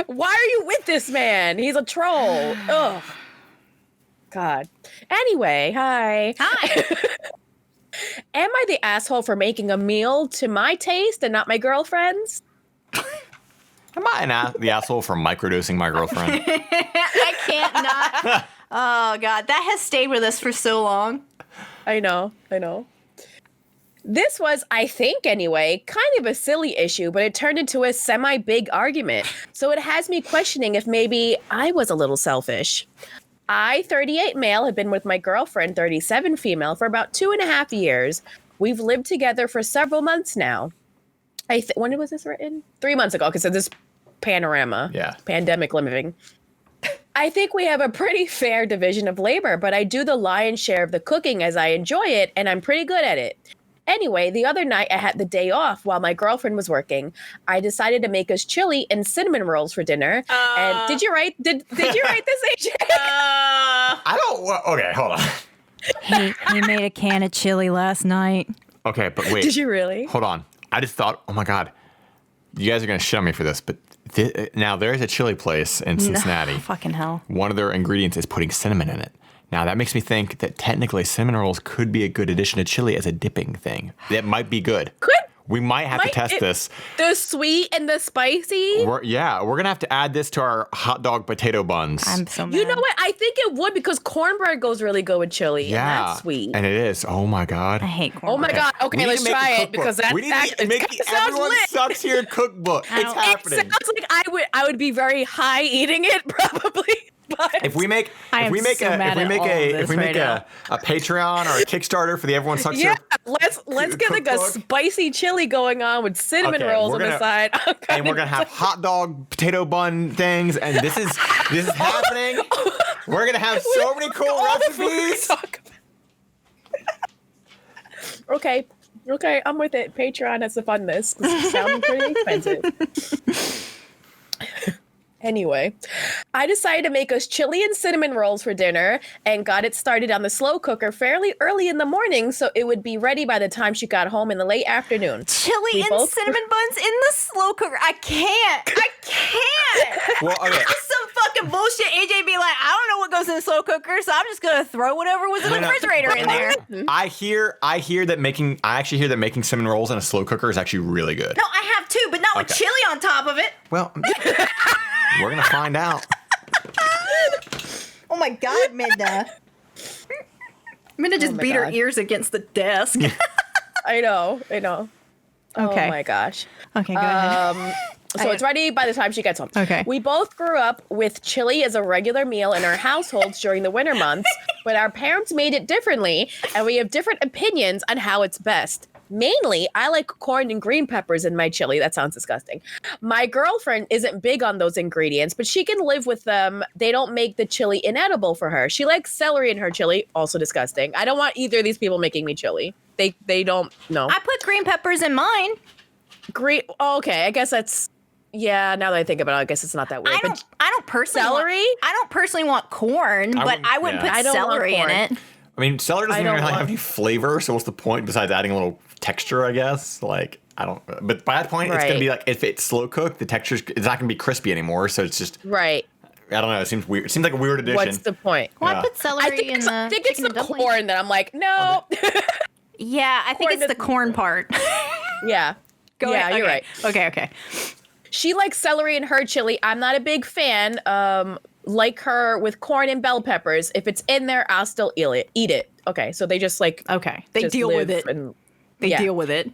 C: Why are you with this man? He's a troll. Ugh. God. Anyway, hi.
B: Hi.
C: Am I the asshole for making a meal to my taste and not my girlfriend's?
A: Am I the asshole for microdosing my girlfriend?
B: I can't not. Oh, God. That has stayed with us for so long.
C: I know. This was, I think anyway, kind of a silly issue, but it turned into a semi-big argument. So it has me questioning if maybe I was a little selfish. I, 38 male, have been with my girlfriend, 37 female, for about 2.5 years. We've lived together for several months now. When was this written? 3 months ago, because of this panorama.
A: Yeah.
C: Pandemic living. I think we have a pretty fair division of labor, but I do the lion's share of the cooking as I enjoy it, and I'm pretty good at it. Anyway, the other night I had the day off while my girlfriend was working. I decided to make us chili and cinnamon rolls for dinner. And did you write this, AJ?
A: I don't. Okay, hold on.
B: He made a can of chili last night.
A: Okay, but wait.
C: Did you really?
A: Hold on. I just thought, oh my God, you guys are going to shit on me for this, but now there's a chili place in Cincinnati.
B: Fucking hell.
A: One of their ingredients is putting cinnamon in it. Now, that makes me think that technically cinnamon rolls could be a good addition to chili as a dipping thing. That might be good. We might have to test this.
C: The sweet and the spicy?
A: We're going to have to add this to our hot dog potato buns.
B: I'm so mad.
C: You know what? I think it would because cornbread goes really good with chili.
A: Yeah.
C: And that's sweet.
A: And it is. Oh, my God.
B: I hate corn.
C: Oh, my God. Okay, let's try it because that's
A: Everyone Sucks Here cookbook. It's happening.
C: It sounds like I would be very high eating it, probably. But
A: if we make a Patreon or a Kickstarter for the Everyone Sucks Here,
C: let's get like a spicy chili going on with cinnamon rolls on the side,
A: and we're gonna have hot dog potato bun things, and this is happening. We're gonna have so many cool recipes.
C: Okay, I'm with it. Patreon has to fund this. This sounds pretty expensive. Anyway, I decided to make us chili and cinnamon rolls for dinner and got it started on the slow cooker fairly early in the morning so it would be ready by the time she got home in the late afternoon.
B: Chili and cinnamon buns in the slow cooker. I can't.
A: Well, okay.
B: This is some fucking bullshit. AJ be like, I don't know what goes in the slow cooker, so I'm just gonna throw whatever was in the refrigerator in there.
A: I actually hear that making cinnamon rolls in a slow cooker is actually really good.
B: No, I have too, but not with chili on top of it.
A: Well, we're gonna find out.
B: Oh my God, Minda. Minda just beat her ears against the desk.
C: I know.
B: Okay.
C: Oh my gosh.
B: Okay, go ahead.
C: So it's ready by the time she gets home.
B: Okay.
C: We both grew up with chili as a regular meal in our households during the winter months, but our parents made it differently, and we have different opinions on how it's best. Mainly, I like corn and green peppers in my chili. That sounds disgusting. My girlfriend isn't big on those ingredients, but she can live with them. They don't make the chili inedible for her. She likes celery in her chili. Also disgusting. I don't want either of these people making me chili. They don't know.
B: I put green peppers in mine.
C: Okay, I guess that's... Yeah, now that I think about it, I guess it's not that weird.
B: I don't personally
C: celery?
B: I don't personally want corn, but I wouldn't put celery in it.
A: I mean, celery doesn't really have any flavor, so what's the point besides adding a little texture, I guess? Like, I don't... But by that point, it's going to be like, if it's slow cooked, the texture's... It's not going to be crispy anymore, so it's just...
C: Right.
A: I don't know. It seems weird. It seems like a weird addition.
C: What's the point?
B: Well, I put celery in the
C: I think it's the corn that I'm like, no.
B: Yeah, I think it's the corn part.
C: Yeah. You're right.
B: Okay.
C: She likes celery in her chili. I'm not a big fan. Like her with corn and bell peppers. If it's in there, I'll still eat it. Okay, so they just like...
B: Okay, they deal with it. They deal with it.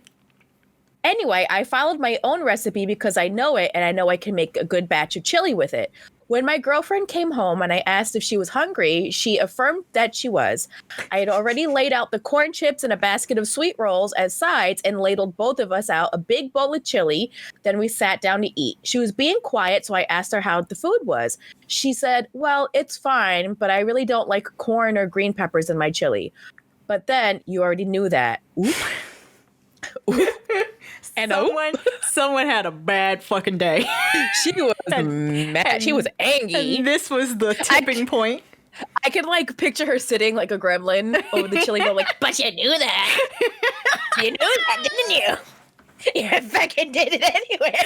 C: Anyway, I followed my own recipe because I know it, and I know I can make a good batch of chili with it. When my girlfriend came home and I asked if she was hungry, she affirmed that she was. I had already laid out the corn chips and a basket of sweet rolls as sides and ladled both of us out a big bowl of chili. Then we sat down to eat. She was being quiet, so I asked her how the food was. She said, well, it's fine, but I really don't like corn or green peppers in my chili. But then you already knew that. Oop. And
B: someone had a bad fucking day.
C: She was mad. She was angry.
B: And this was the tipping point.
C: I can like picture her sitting like a gremlin over the chili bowl, like, but you knew that. You knew that, didn't you? You fucking did it anyway.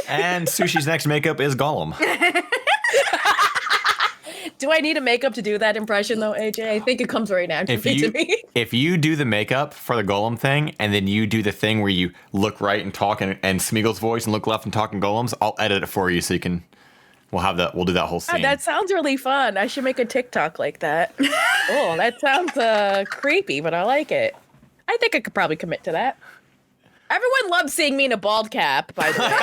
A: And Sushie's next makeup is Gollum.
C: Do I need a makeup to do that impression though, AJ? I think it comes very naturally to me.
A: If you do the makeup for the Golem thing, and then you do the thing where you look right and talk and Smeagol's voice, and look left and talk in Golem's, I'll edit it for you so you can. We'll do that whole scene.
C: That sounds really fun. I should make a TikTok like that. Oh, that sounds creepy, but I like it. I think I could probably commit to that. Everyone loves seeing me in a bald cap, by the way.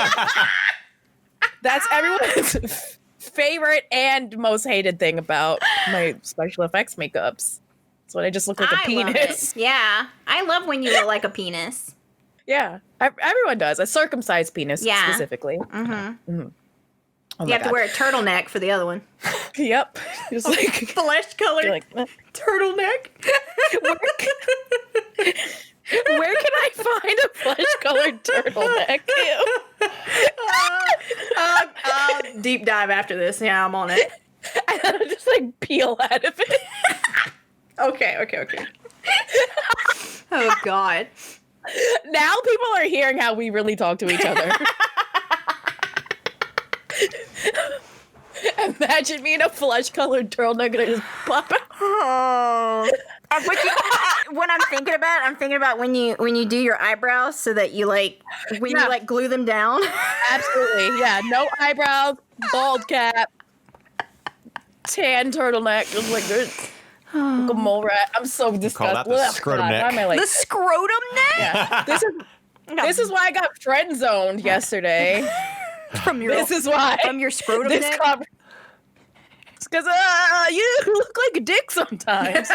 C: That's everyone's favorite and most hated thing about my special effects makeups. So I just look like a penis.
B: Yeah. I love when you look like a penis.
C: Yeah. Everyone does. A circumcised penis, specifically.
B: Mm-hmm.
C: Mm-hmm. Oh
B: you have to wear a turtleneck for the other one.
C: Yep. Just like
B: flesh-colored turtleneck.
C: Where can I find a flesh-colored turtleneck?
B: I'll deep dive after this. Yeah, I'm on it.
C: And then I'll just like peel out of it.
B: Okay. Oh, God.
C: Now people are hearing how we really talk to each other. Imagine me in a flesh-colored turtleneck and I just pop out.
B: Oh. What I'm thinking about when you do your eyebrows so that you you glue them down.
C: Absolutely, yeah. No eyebrows, bald cap, tan turtleneck, just like this. Like a mole rat. I'm so disgusted.
A: Call that the scrotum neck.
B: Why am I like the scrotum neck?
C: Yeah. This is why I got friend zoned yesterday. From your scrotum neck. It's because you look like a dick sometimes.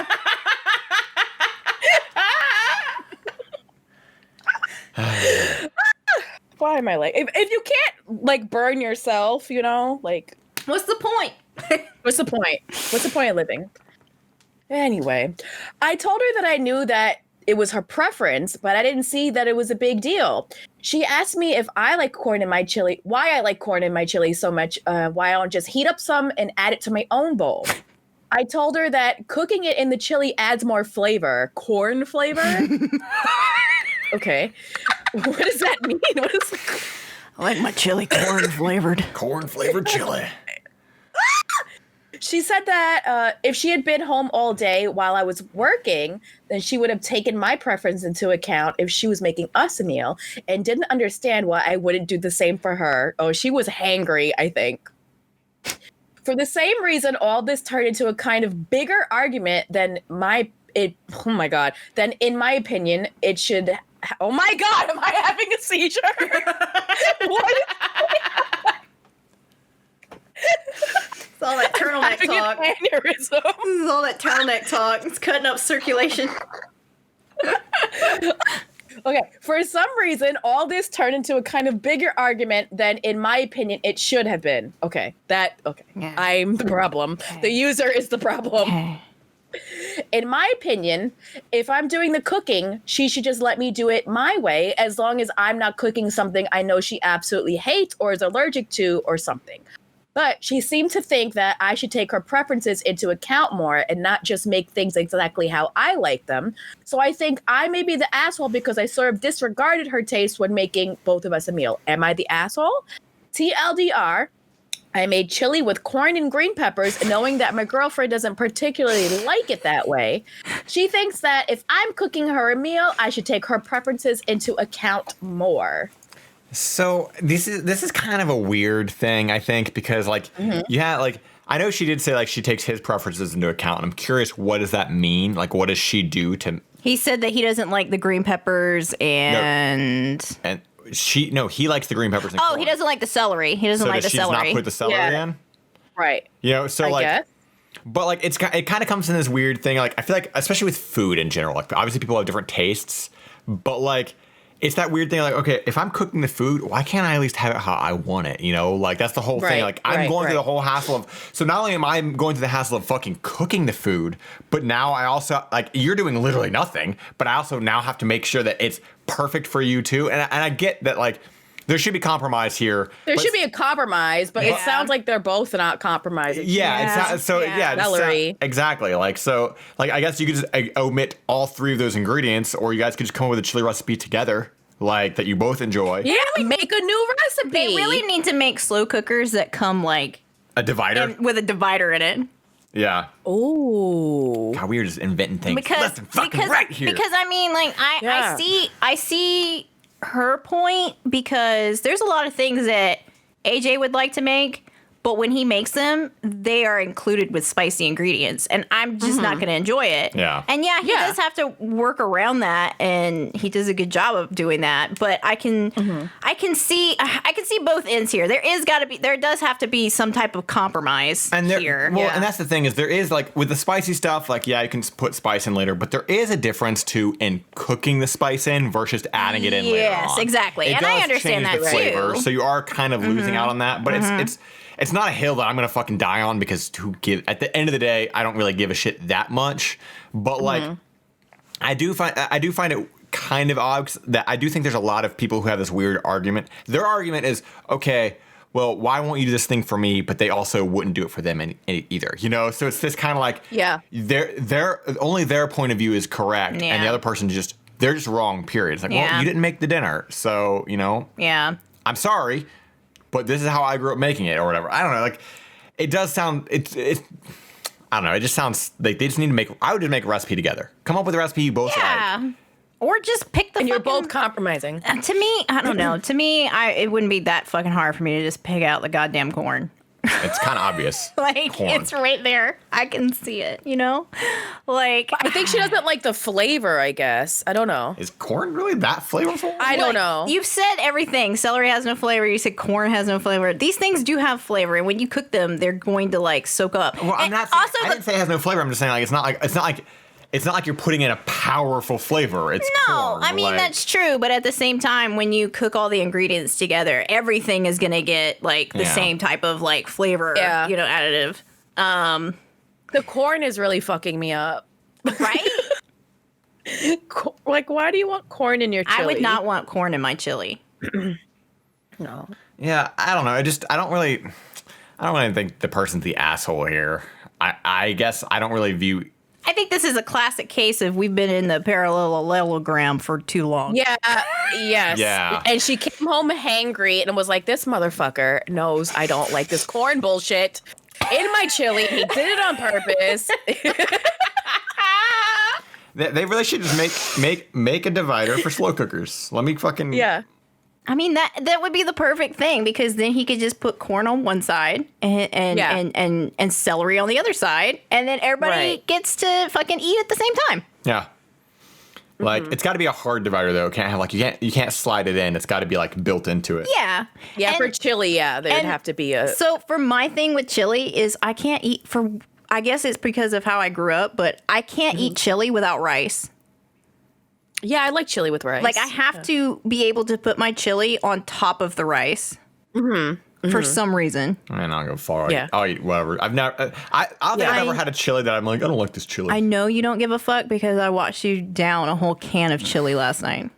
C: Why am I like if you can't like burn yourself,
B: what's the point?
C: What's the point of living? Anyway, I told her that I knew that it was her preference, but I didn't see that it was a big deal. She asked me if I like corn in my chili, why I like corn in my chili so much, why I don't just heat up some and add it to my own bowl. I told her that cooking it in the chili adds more flavor. Corn flavor? Okay. What does that mean?
B: I like my chili corn flavored.
A: Corn flavored chili.
C: She said that if she had been home all day while I was working, then she would have taken my preference into account if she was making us a meal and didn't understand why I wouldn't do the same for her. Oh, she was hangry, I think. For the same reason, all this turned into a kind of bigger argument than in my opinion, it should. Oh my God, am I having a seizure? What?
B: It's all that turtleneck talk.
C: This is
B: all that turtleneck talk. It's cutting up circulation.
C: Okay, for some reason, all this turned into a kind of bigger argument than, in my opinion, it should have been. Okay. Yeah. I'm the problem. Okay. The user is the problem. Okay. In my opinion, if I'm doing the cooking, she should just let me do it my way, as long as I'm not cooking something I know she absolutely hates or is allergic to or something. But she seemed to think that I should take her preferences into account more and not just make things exactly how I like them. So I think I may be the asshole because I sort of disregarded her taste when making both of us a meal. Am I the asshole? TLDR, I made chili with corn and green peppers, knowing that my girlfriend doesn't particularly like it that way. She thinks that if I'm cooking her a meal, I should take her preferences into account more.
A: So this is kind of a weird thing, I think, because I know she did say she takes his preferences into account, and I'm curious, what does that mean? What does she do to?
B: He said that he doesn't like the green peppers and
A: he likes the green peppers. And corn.
B: He doesn't like the celery. He doesn't like the celery.
A: Does she not put the celery in?
C: Right.
A: I guess. But it kind of comes in this weird thing. I feel like, especially with food in general, obviously people have different tastes, but it's that weird thing, okay, if I'm cooking the food, why can't I at least have it how I want it, that's the whole thing. I'm going through the whole hassle of, so not only am I going through the hassle of fucking cooking the food, but now I also, you're doing literally nothing, but I also now have to make sure that it's perfect for you too, and I get that, there should be compromise here.
C: There should be a compromise, but it sounds like they're both not compromising.
A: Yeah,
C: celery.
A: Exactly. I guess you could just omit all three of those ingredients, or you guys could just come up with a chili recipe together. like that you both enjoy.
C: Yeah, make a new recipe.
B: They really need to make slow cookers that come like
A: A divider?
B: with a divider in it.
A: Yeah.
C: Oh.
A: God, we were just inventing things
B: Because
A: left and fucking right here.
B: Because I mean, like I see her point, because there's a lot of things that AJ would like to make, but when he makes them, they are included with spicy ingredients, and I'm just not going to enjoy it.
A: Yeah.
B: And he does have to work around that, and he does a good job of doing that. But I can see both ends here. There does have to be some type of compromise here.
A: Well, and that's the thing is there is like with the spicy stuff, like you can put spice in later, but there is a difference too in cooking the spice in versus adding it in later on.
B: Yes, exactly.
A: It
B: And
A: does
B: I understand
A: change
B: that
A: the flavor,
B: too.
A: so you are kind of losing out on that, but it's not a hill that I'm gonna fucking die on, because at the end of the day, I don't really give a shit that much. But like, I do find it kind of odd that I do think there's a lot of people who have this weird argument. Their argument is, okay, well, why won't you do this thing for me? But they also wouldn't do it for them either, you know? So it's this kind of like, only their point of view is correct, and the other person they're just wrong, period. It's like, well, you didn't make the dinner, so, you know?
B: Yeah.
A: I'm sorry, but this is how I grew up making it, or whatever. I don't know. Like, it does sound. It's. I don't know. It just sounds like they just need to make. I would just make a recipe together. Come up with a recipe you both like.
B: Or just pick the.
C: And you're both compromising.
B: To me, I don't know. To me, it wouldn't be that fucking hard for me to just pick out the goddamn corn.
A: It's kind of obvious.
B: Like,
A: corn.
B: It's right there. I can see it, you know? Like,
C: I think she doesn't like the flavor, I guess. I don't know.
A: Is corn really that flavorful?
C: I don't know.
B: You've said everything. Celery has no flavor. You said corn has no flavor. These things do have flavor, and when you cook them, they're going to like soak up.
A: Well, I'm not. I didn't say it has no flavor. I'm just saying like it's not like you're putting in a powerful flavor. It's corn.
B: I mean, that's true, but at the same time, when you cook all the ingredients together, everything is gonna get like the same type of like flavor, additive.
C: The corn is really fucking me up.
B: Right?
C: Like, why do you want corn in your chili?
B: I would not want corn in my chili.
C: No.
A: Yeah, I don't know. I don't really think the person's the asshole here. I guess I don't really view.
B: I think this is a classic case of we've been in the parallelogram for too long.
C: Yeah, yes.
A: Yeah.
C: And she came home hangry and was like, this motherfucker knows I don't like this corn bullshit in my chili. He did it on purpose.
A: They really should just make a divider for slow cookers. Let me fucking
B: I mean that would be the perfect thing, because then he could just put corn on one side and celery on the other side, and then everybody gets to fucking eat at the same time.
A: Yeah. Like it's got to be a hard divider though. It can't have you can't slide it in. It's got to be like built into it.
B: Yeah.
C: Yeah, for chili, there would have to be a.
B: So for my thing with chili is I can't eat I guess it's because of how I grew up, but I can't eat chili without rice.
C: Yeah, I like chili with rice.
B: Like I have to be able to put my chili on top of the rice for some reason.
A: And I'll go far.
C: Yeah.
A: I'll eat whatever. I've never. I've never had a chili that I'm like, I don't like this chili.
B: I know you don't give a fuck because I watched you down a whole can of chili last night.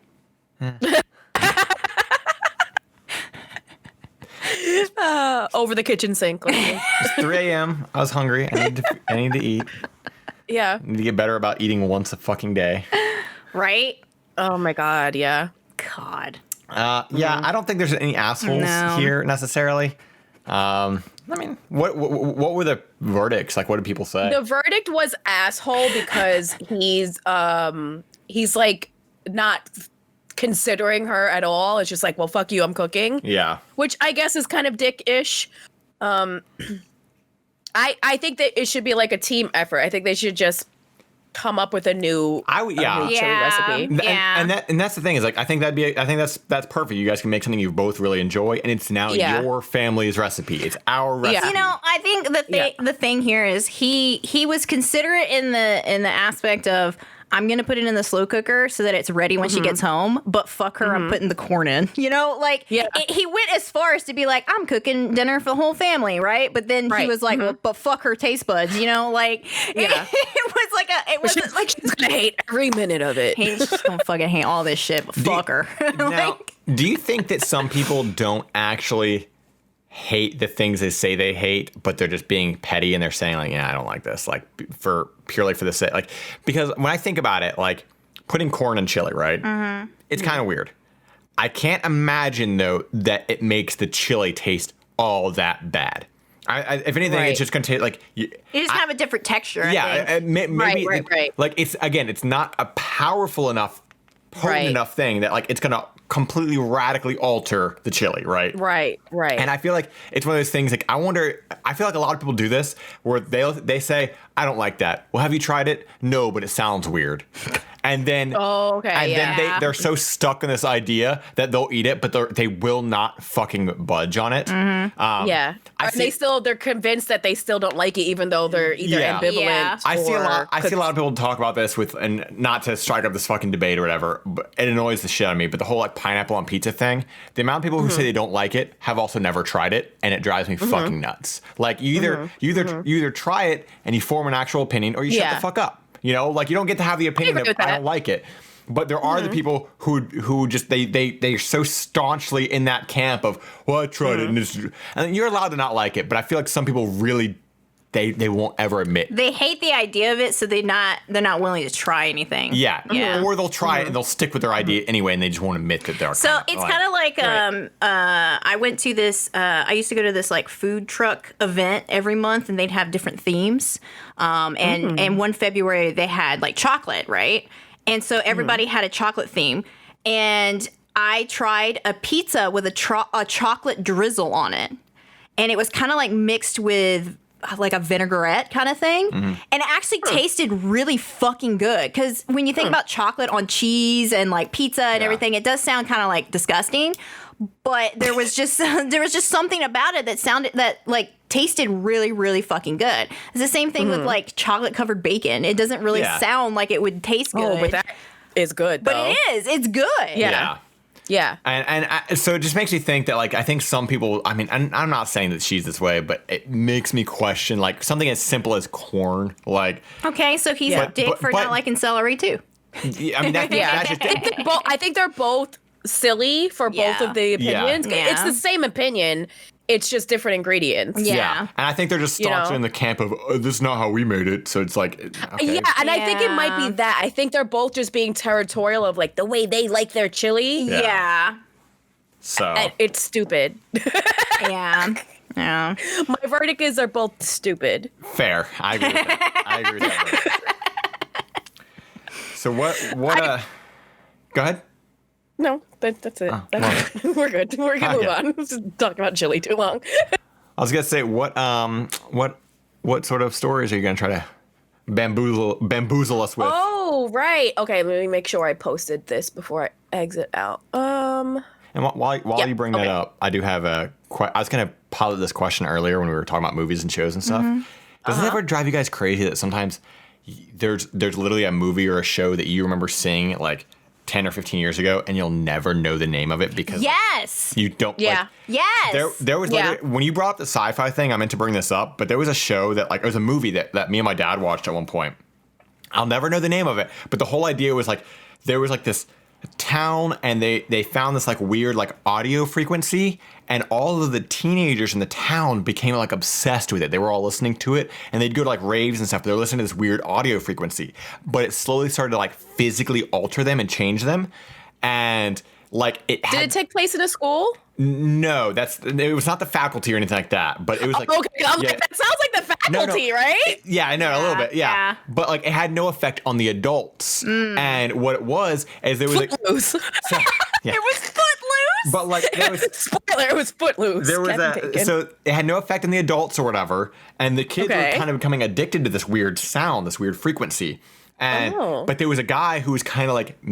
C: Over the kitchen sink.
A: It's 3 a.m. I was hungry. I need to eat.
C: Yeah.
A: I need to get better about eating once a fucking day.
B: Right?
C: Oh my God. Yeah.
B: God.
A: Yeah, I don't think there's any assholes here necessarily. I mean, what were the verdicts? Like, what did people say?
C: The verdict was asshole because he's like not considering her at all. It's just like, well, fuck you, I'm cooking.
A: Yeah.
C: Which I guess is kind of dick-ish. I think that it should be like a team effort. I think they should just come up with a new chili recipe.
A: And that's the thing is like I think that's perfect. You guys can make something you both really enjoy, and it's now your family's recipe. It's our recipe.
B: You know, I think the thing here is he was considerate in the aspect of I'm gonna put it in the slow cooker so that it's ready when she gets home, but fuck her, I'm putting the corn in. You know, like he went as far as to be like, I'm cooking dinner for the whole family, right? But then he was like, well, but fuck her taste buds, you know, like it was like
C: she's gonna hate every minute of it.
B: She's gonna fucking hate all this shit, but fuck her.
A: Now, do you think that some people don't actually hate the things they say they hate, but they're just being petty and they're saying like, yeah, I don't like this, like purely for the sake, like, because when I think about it, like putting corn in chili, right? It's kind of weird. I can't imagine though that it makes the chili taste all that bad. If anything, it's just gonna taste like
B: it just have a different texture.
A: Yeah,
B: I think.
A: maybe
C: right.
A: like it's not a powerful enough, potent enough thing that like it's gonna completely radically alter the chili, right?
C: Right.
A: And I feel like it's one of those things like I feel like a lot of people do this where they say, I don't like that. Well, have you tried it? No, but it sounds weird. And then they're so stuck in this idea that they'll eat it, but they will not fucking budge on it.
C: They're convinced that they still don't like it, even though they're either ambivalent. Yeah.
A: I see a lot of people talk about this and not to strike up this fucking debate or whatever, but it annoys the shit out of me. But the whole like pineapple on pizza thing, the amount of people who say they don't like it have also never tried it, and it drives me fucking nuts. Like you either try it and you form an actual opinion, or you shut the fuck up. You know, like you don't get to have the opinion that I don't like it. But there are the people who just they're so staunchly in that camp of, well, I tried it, and you're allowed to not like it. But I feel like some people really they won't ever admit.
B: They hate the idea of it, so they're not willing to try anything.
A: Yeah. Or they'll try it and they'll stick with their idea anyway, and they just won't admit that they're.
B: So it's kind of like I went to this. I used to go to this like food truck event every month, and they'd have different themes. And one February they had like chocolate, right? And so everybody had a chocolate theme, and I tried a pizza with a chocolate drizzle on it, and it was kind of like mixed with like a vinaigrette kind of thing. And it actually tasted really fucking good. Because when you think about chocolate on cheese and like pizza and everything, it does sound kind of like disgusting. But there was just something about it that tasted really, really fucking good. It's the same thing with like chocolate covered bacon. It doesn't really sound like it would taste good.
C: Oh, but that is good though.
B: But it is. It's good.
A: Yeah. And so it just makes me think that, like, I think some people, I mean, I'm not saying that she's this way, but it makes me question, like, something as simple as corn. Like,
B: okay, so he's a dick for not liking celery, too.
A: I mean, that's just,
C: I think they're both silly for both of the opinions.
B: Yeah.
C: It's the same opinion. It's just different ingredients.
A: Yeah. And I think they're just staunch in the camp of, this is not how we made it. So it's like, okay.
C: Yeah, and I think it might be that. I think they're both just being territorial of like the way they like their chili.
B: Yeah.
A: So.
C: And it's stupid.
B: Yeah.
C: My verdict is they're both stupid.
A: Fair. I agree with that. So what go ahead.
C: No, that's it. We're good. We're gonna move on. Let's just talk about chili too long.
A: I was gonna say what sort of stories are you gonna try to bamboozle us with?
C: Oh, right. Okay, let me make sure I posted this before I exit out.
A: And while you bring that up, I do have I was gonna pilot this question earlier when we were talking about movies and shows and stuff. Does it ever drive you guys crazy that sometimes there's literally a movie or a show that you remember seeing like 10 or 15 years ago, and you'll never know the name of it because you don't.
B: Yeah.
A: There was when you brought up the sci-fi thing, I meant to bring this up, but there was a show that like it was a movie that me and my dad watched at one point. I'll never know the name of it, but the whole idea was like there was like this town, and they found this like weird like audio frequency, and all of the teenagers in the town became like obsessed with it. They were all listening to it, and they'd go to like raves and stuff, but they were listening to this weird audio frequency, but it slowly started to like physically alter them and change them. And like did
C: it take place in a school?
A: No, it was not the faculty or anything like that, but it was like
C: okay. Like, that sounds like the faculty, right?
A: Yeah, I know a little bit. Yeah, but like it had no effect on the adults. And what it was is there was
C: Footloose.
A: It
B: was Footloose.
A: But like there was
C: spoiler, it was Footloose.
A: There was so it had no effect on the adults or whatever, and the kids were kind of becoming addicted to this weird sound, this weird frequency. And but there was a guy who was kind of like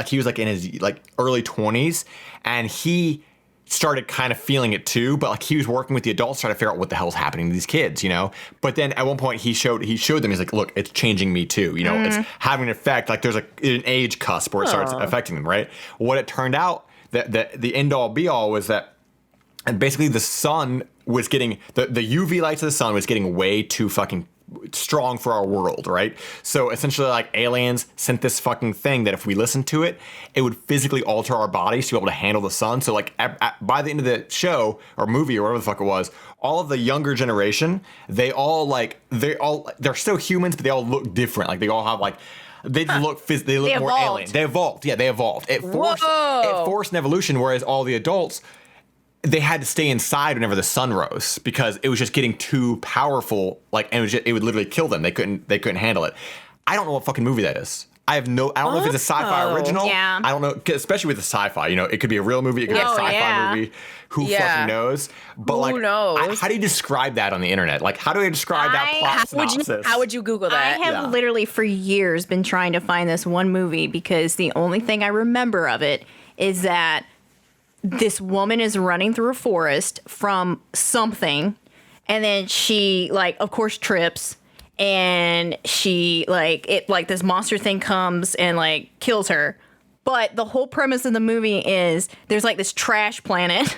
A: he was like in his like early 20s, and he started kind of feeling it too, but like he was working with the adults trying to figure out what the hell's happening to these kids, you know. But then at one point he showed them, he's like, look, it's changing me too, you know. It's having an effect, like there's an age cusp where it starts affecting them, right? What it turned out that the end all be all was that, and basically the sun was getting the UV lights of the sun was getting way too fucking strong for our world, right? So essentially, like, aliens sent this fucking thing that if we listened to it, it would physically alter our bodies to be able to handle the sun. So like by the end of the show or movie or whatever the fuck it was, all of the younger generation, they're still humans, but they all look different. Like they all have like They look more
B: evolved.
A: alien. They evolved. Yeah, they evolved. It forced an evolution, whereas all the adults, they had to stay inside whenever the sun rose because it was just getting too powerful. Like, and it would literally kill them. They couldn't handle it. I don't know what fucking movie that is. I don't know if it's a sci-fi original.
B: Yeah.
A: I don't know, especially with the sci-fi. You know, it could be a real movie. It could be a sci-fi movie. Who fucking knows? But
C: who knows?
A: How do you describe that on the internet? Like, how do I describe that plot synopsis?
C: How would you Google that?
B: I have literally for years been trying to find this one movie because the only thing I remember of it is that this woman is running through a forest from something, and then she, like, of course, trips. And she, this monster thing comes and, like, kills her. But the whole premise of the movie is there's, like, this trash planet,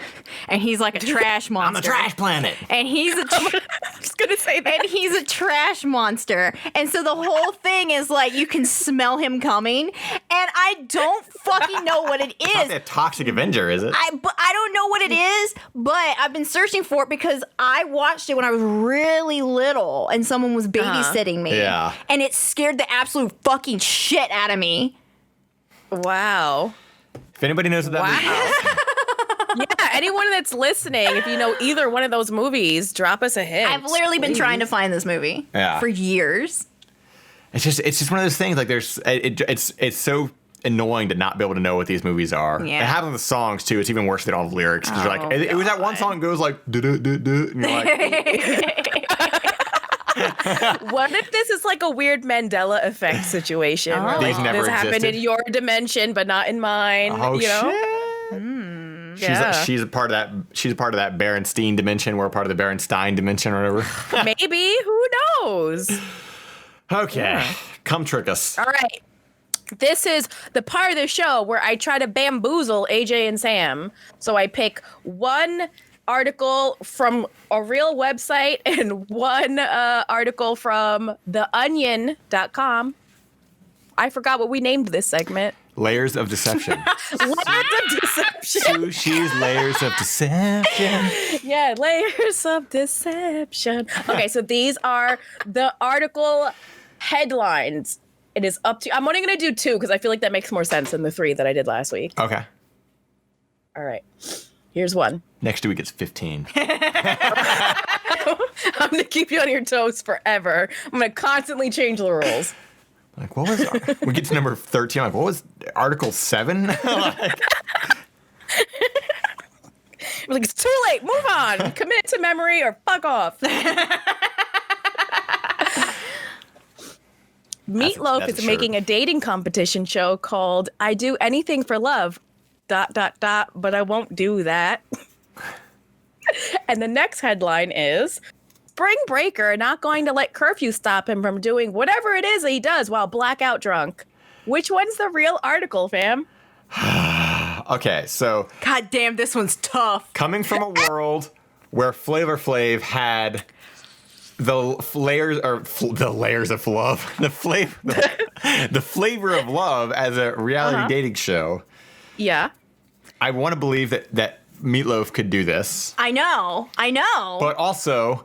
B: and he's, like, a trash monster.
A: I'm the trash planet.
B: And he's a
C: I was going to say that.
B: And he's a trash monster. And so the whole thing is, like, you can smell him coming. And I don't fucking know what it is.
A: It's not a toxic Avenger, is it?
B: I don't know what it is, but I've been searching for it because I watched it when I was really little and someone was babysitting me.
A: Yeah.
B: And it scared the absolute fucking shit out of me.
C: Wow.
A: If anybody knows what that movie is.
C: Yeah, anyone that's listening, if you know either one of those movies, drop us a hint.
B: I've literally been trying to find this movie for years.
A: It's just one of those things. Like, it's so annoying to not be able to know what these movies are.
B: Yeah.
A: And having the songs too, it's even worse. They don't have lyrics because you're like, it was that one song that goes like, duh, duh, duh, duh, and you're like.
C: What if this is like a weird Mandela effect situation? Where,
A: These
C: like,
A: never
C: this happened
A: existed.
C: in your dimension, but not in mine.
A: Oh,
C: you know?
A: shit. She's a part of that. She's a part of that Berenstein dimension. We're a part of the Berenstein dimension or whatever.
C: Maybe. Who knows?
A: Okay, come trick us.
C: All right. This is the part of the show where I try to bamboozle AJ and Sam. So I pick one article from a real website and one article from theonion.com. I forgot what we named this segment.
A: Layers of deception.
C: Layers of deception.
A: Sushie's layers of deception.
C: Yeah, layers of deception. Okay, so these are the article headlines. It is up to... I'm only going to do two because I feel like that makes more sense than the three that I did last week.
A: Okay.
C: All right. Here's one.
A: Next week it's 15.
C: I'm going to keep you on your toes forever. I'm going to constantly change the rules.
A: Like, what was... we get to number 13. I'm like, what was Article 7? Like,
C: We're like, it's too late. Move on. Commit to memory or fuck off. Meatloaf is making a dating competition show called I Do Anything for Love, ... but I won't do that. And the next headline is Spring Breaker not going to let curfew stop him from doing whatever it is that he does while blackout drunk. Which one's the real article, fam?
A: okay, so...
B: God damn, this one's tough.
A: Coming from a world where Flavor Flav had... the layers of love, the flavor of love as a reality dating show.
C: Yeah.
A: I want to believe that Meatloaf could do this.
B: I know.
A: But also,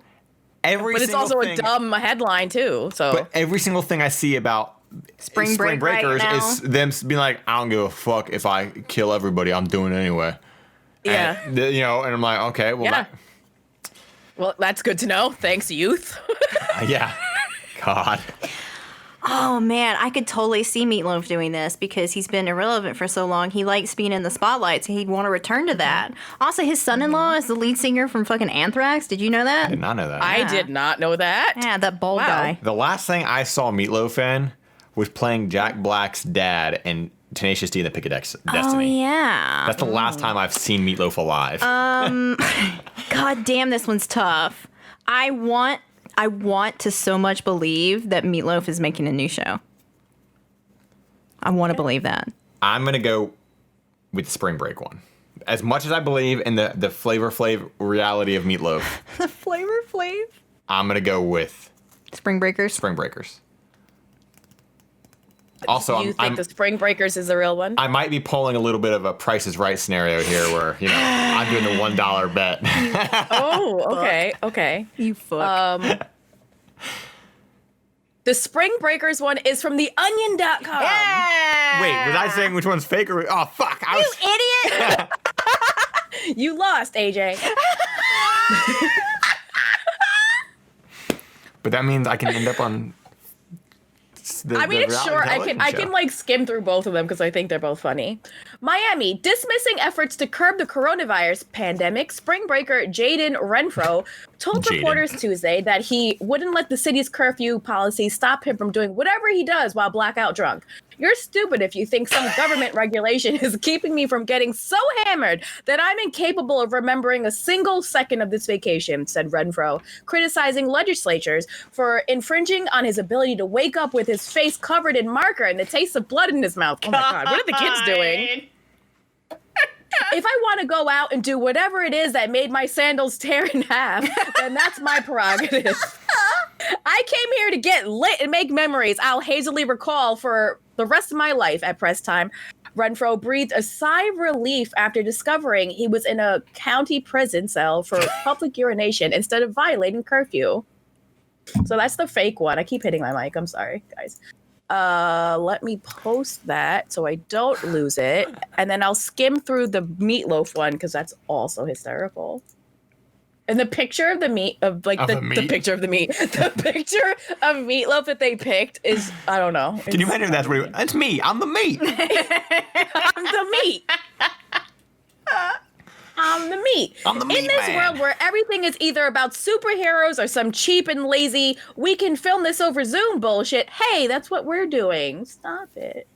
C: But it's also a dumb headline too. So.
A: But every single thing I see about
B: Spring Breakers
A: right is them being like, I don't give a fuck if I kill everybody. I'm doing it anyway.
C: Yeah.
A: And, and I'm like, okay, well.
C: Yeah. Well, that's good to know. Thanks, youth.
A: Yeah. God.
B: Oh, man, I could totally see Meatloaf doing this because he's been irrelevant for so long. He likes being in the spotlight, so he'd want to return to that. Also, his son-in-law is the lead singer from fucking Anthrax. Did you know that?
A: I did not know that.
C: I did not know that.
B: Yeah, that bald guy.
A: The last thing I saw Meatloaf in was playing Jack Black's dad in Tenacious D and the Pick of Destiny.
B: Oh, yeah.
A: That's the last time I've seen Meatloaf alive.
B: God damn, this one's tough. I want to so much believe that Meatloaf is making a new show. I want to believe that.
A: I'm going to go with the Spring Break one. As much as I believe in the Flavor Flav reality of Meatloaf,
B: The Flavor Flav?
A: I'm going to go with
B: Spring Breakers?
A: Spring Breakers. Also,
C: You think the Spring Breakers is the real one?
A: I might be pulling a little bit of a Price is Right scenario here where, I'm doing the $1 bet.
C: Oh, okay.
B: You fuck.
C: The Spring Breakers one is from theonion.com.
B: Yeah!
A: Wait, was I saying which one's fake or oh fuck?
B: You idiot!
C: You lost, AJ.
A: But that means I can end up on.
C: It's short. I can like skim through both of them because I think they're both funny. Miami dismissing efforts to curb the coronavirus pandemic. Spring breaker Jaden Renfro told reporters Tuesday that he wouldn't let the city's curfew policy stop him from doing whatever he does while blackout drunk. You're stupid if you think some government regulation is keeping me from getting so hammered that I'm incapable of remembering a single second of this vacation, said Renfro, criticizing legislatures for infringing on his ability to wake up with his face covered in marker and the taste of blood in his mouth. Oh my God, what are the kids doing? If I want to go out and do whatever it is that made my sandals tear in half, then that's my prerogative. I came here to get lit and make memories I'll hazily recall for the rest of my life at press time. Renfro breathed a sigh of relief after discovering he was in a county prison cell for public urination instead of violating curfew. So that's the fake one. I keep hitting my mic. I'm sorry, guys. Let me post that so I don't lose it. And then I'll skim through the meatloaf one because that's also hysterical. And the picture of the meat of like the picture of the meat, the picture of meatloaf that they picked is, I don't know.
A: Can you imagine if that's what it's me? I'm the meat.
C: I'm the meat. I'm the meat.
A: I'm the meat
C: In this world where everything is either about superheroes or some cheap and lazy, we can film this over Zoom bullshit. Hey, that's what we're doing. Stop it.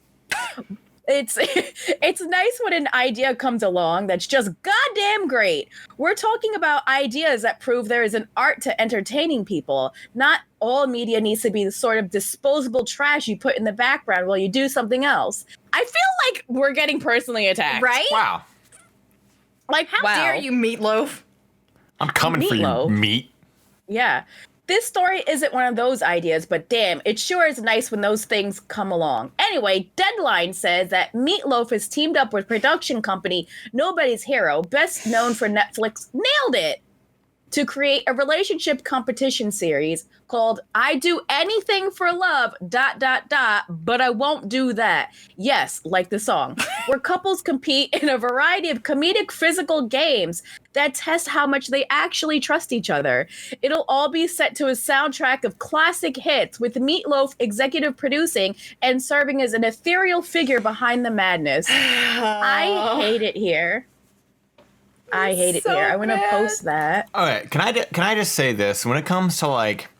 C: It's nice when an idea comes along that's just goddamn great. We're talking about ideas that prove there is an art to entertaining people. Not all media needs to be the sort of disposable trash you put in the background while you do something else. I feel like we're getting personally attacked.
B: Right?
A: Wow.
B: Like, how dare you, Meatloaf?
A: I'm coming for you, meat.
C: Yeah. This story isn't one of those ideas, but damn, it sure is nice when those things come along. Anyway, Deadline says that Meatloaf has teamed up with production company Nobody's Hero, best known for Netflix, nailed it, to create a relationship competition series called I Do Anything for Love, ... but I won't do that. Yes, like the song, where couples compete in a variety of comedic physical games that test how much they actually trust each other. It'll all be set to a soundtrack of classic hits, with Meatloaf executive producing and serving as an ethereal figure behind the madness. I hate it here. I hate it here. I want to post that.
A: All right, can I just say this? When it comes to like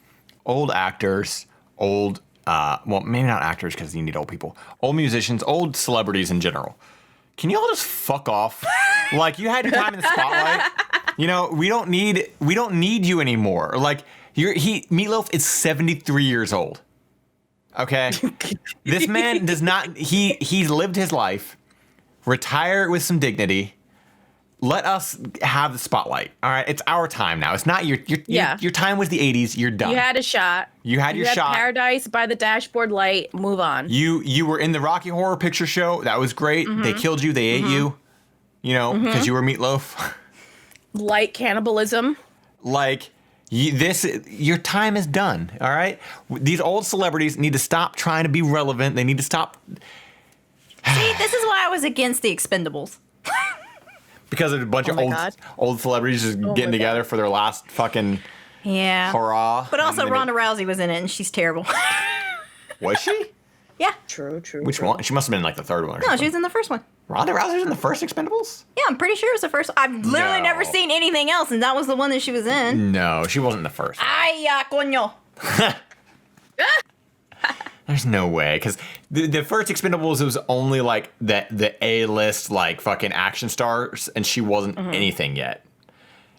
A: old actors, well, maybe not actors because you need old people, old musicians, old celebrities in general, can you all just fuck off? Like, you had your time in the spotlight. You know, we don't need you anymore. Like, Meatloaf is 73 years old. Okay, this man does not. He's lived his life. Retire with some dignity. Let us have the spotlight. All right, it's our time now. It's not your time was the 80s. You're done.
C: You had a shot.
A: You had your shot.
C: Paradise by the dashboard light. Move on.
A: You were in the Rocky Horror Picture Show. That was great. Mm-hmm. They killed you. They ate you. You know, because you were Meatloaf.
C: Light cannibalism.
A: Like, your time is done. All right, these old celebrities need to stop trying to be relevant. They need to stop.
B: See, this is why I was against the Expendables.
A: Because of a bunch of old celebrities just getting together for their last fucking hurrah.
B: But also Ronda Rousey was in it, and she's terrible.
A: Was she?
B: Yeah.
C: True.
A: Which one? She must have been in like the third one.
B: No, she was in the first one.
A: Ronda Rousey was in the first Expendables?
B: Yeah, I'm pretty sure it was the first. I've literally never seen anything else, and that was the one that she was in.
A: No, she wasn't in the first.
B: Ay, ya, coño.
A: There's no way, because the first Expendables was only like the A-list like fucking action stars, and she wasn't anything yet.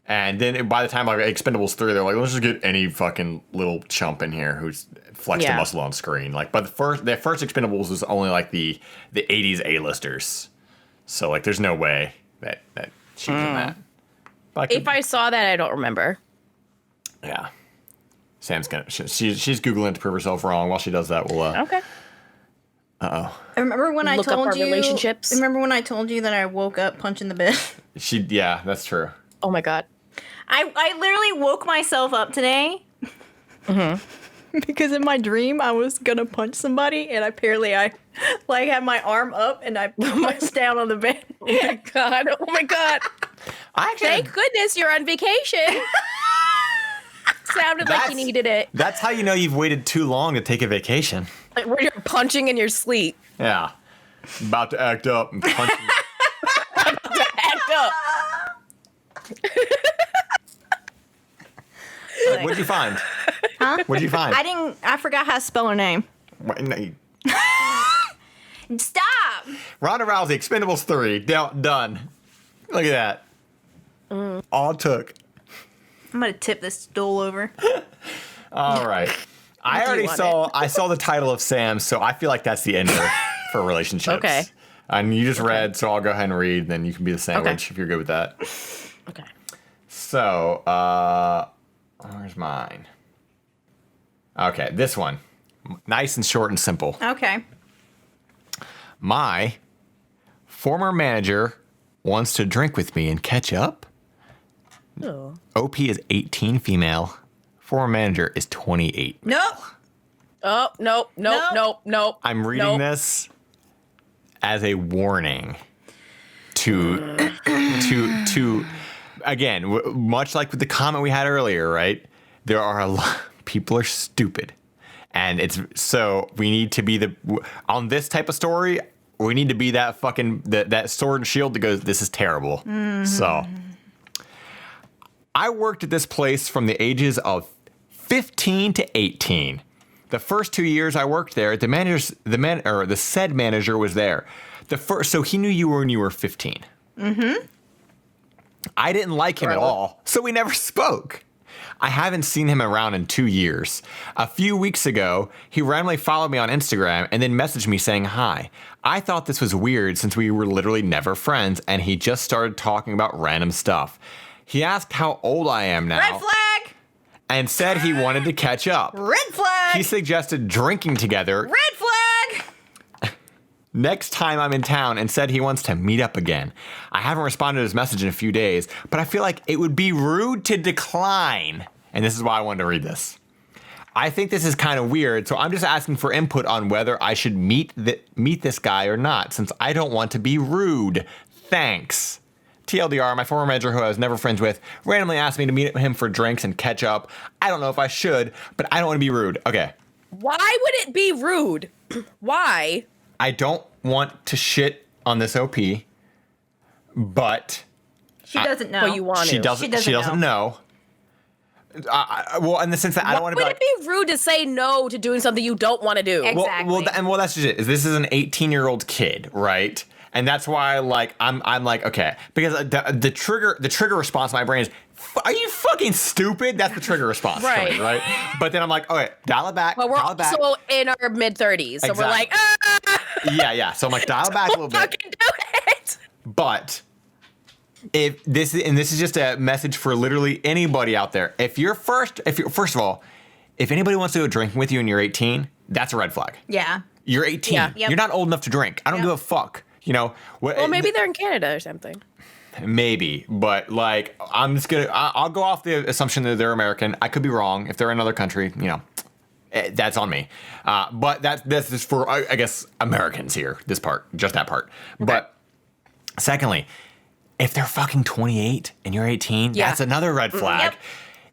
A: And then by the time like Expendables 3, they're like, let's just get any fucking little chump in here who's flexed a muscle on screen. Like, but the first Expendables was only like the 80s A-listers. So like, there's no way that she was in that.
C: If I saw that, I don't remember.
A: Yeah. Sam's gonna. She's googling to prove herself wrong. While she does that, we'll.
C: Okay.
B: I remember when I told you.
C: Relationships.
B: Remember when I told you that I woke up punching the bed?
A: Yeah, that's true.
C: Oh my God.
B: I literally woke myself up today. because in my dream I was gonna punch somebody, and apparently I like had my arm up and I punched down on the bed.
C: Oh my god! Oh my god! Thank goodness you're on vacation. Sounded like you needed it.
A: That's how you know you've waited too long to take a vacation.
C: Like where you're punching in your sleep.
A: Yeah. About to act up and punching.
C: About to act up.
A: What'd you find?
B: Huh?
A: What'd you find?
B: I forgot how to spell her name.
A: Wait, no,
B: Stop!
A: Ronda Rousey, Expendables 3, done. Look at that. All it took.
B: I'm gonna tip this stool over.
A: All right. I saw the title of Sam, so I feel like that's the ender for relationships.
C: Okay.
A: And you just read, so I'll go ahead and read, then you can be the sandwich if you're good with that.
C: Okay.
A: So, where's mine? Okay, this one. Nice and short and simple.
B: Okay.
A: My former manager wants to drink with me and catch up.
C: Oh.
A: OP is 18, female. Former manager is 28.
B: Nope.
C: Oh, nope.
A: I'm reading this as a warning to again, much like with the comment we had earlier, right? There are a lot, people are stupid. And it's so we need to be on this type of story, we need to be that fucking that sword and shield that goes, this is terrible. Mm-hmm. So I worked at this place from the ages of 15 to 18. The first 2 years I worked there, the said manager was there. So he knew you when you were 15. Mm-hmm. I didn't like him at all, so we never spoke. I haven't seen him around in 2 years. A few weeks ago, he randomly followed me on Instagram and then messaged me saying hi. I thought this was weird since we were literally never friends, and he just started talking about random stuff. He asked how old I am now.
B: Red flag!
A: And said he wanted to catch up.
B: Red flag!
A: He suggested drinking together.
B: Red flag!
A: Next time I'm in town, and said he wants to meet up again. I haven't responded to his message in a few days, but I feel like it would be rude to decline. And this is why I wanted to read this. I think this is kind of weird, so I'm just asking for input on whether I should meet this guy or not, since I don't want to be rude. Thanks. TLDR, my former manager who I was never friends with randomly asked me to meet him for drinks and catch up. I don't know if I should, but I don't want to be rude. Okay.
C: Why would it be rude? Why?
A: I don't want to shit on this OP, but
B: she doesn't know.
C: But you want
A: she
C: to.
A: doesn't know. Well, in the sense that I don't want to be
C: like... Would it be rude to say no to doing something you don't want to do?
B: Exactly.
A: Well, that's just it. This is an 18-year-old kid, right? And that's why, like, I'm like, okay, because the trigger response in my brain is, are you fucking stupid? That's the trigger response,
C: right?
A: Right. But then I'm like, okay, dial it back.
C: But we're also in our mid-30s, so we're like,
A: yeah. So I'm like, dial it back a little bit.
C: Fucking do it.
A: But if this is just a message for literally anybody out there. If first of all, if anybody wants to go drinking with you and you're 18, that's a red flag.
B: Yeah.
A: You're 18. Yeah.
B: Yep.
A: You're not old enough to drink. I don't give a fuck. You know.
C: Well, maybe they're in Canada or something.
A: Maybe, but like, I'll go off the assumption that they're American. I could be wrong. If they're in another country, you know, that's on me. But that's just for, I guess, Americans here. This part, just that part. Okay. But secondly, if they're fucking 28 and you're 18, that's another red flag.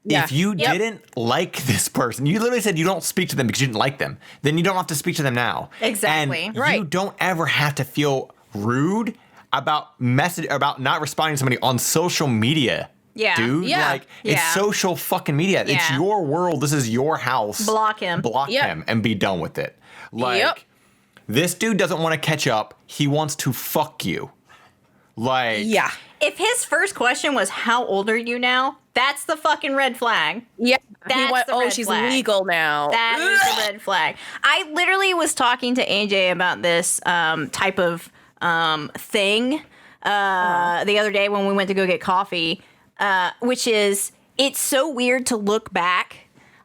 A: Yep. If you didn't like this person, you literally said you don't speak to them because you didn't like them, then you don't have to speak to them now.
B: Exactly.
A: And you don't ever have to feel rude about not responding to somebody on social media.
B: Yeah.
A: Dude, like, it's social fucking media.
B: Yeah.
A: It's your world. This is your house.
B: Block him.
A: Block him and be done with it. Like, this dude doesn't want to catch up. He wants to fuck you. Like,
B: if his first question was, how old are you now? That's the fucking red flag.
C: Yeah.
B: That's
C: he went,
B: the red
C: she's
B: flag.
C: legal now.
B: That is the red flag. I literally was talking to AJ about this type of thing the other day when we went to go get coffee, which is, it's so weird to look back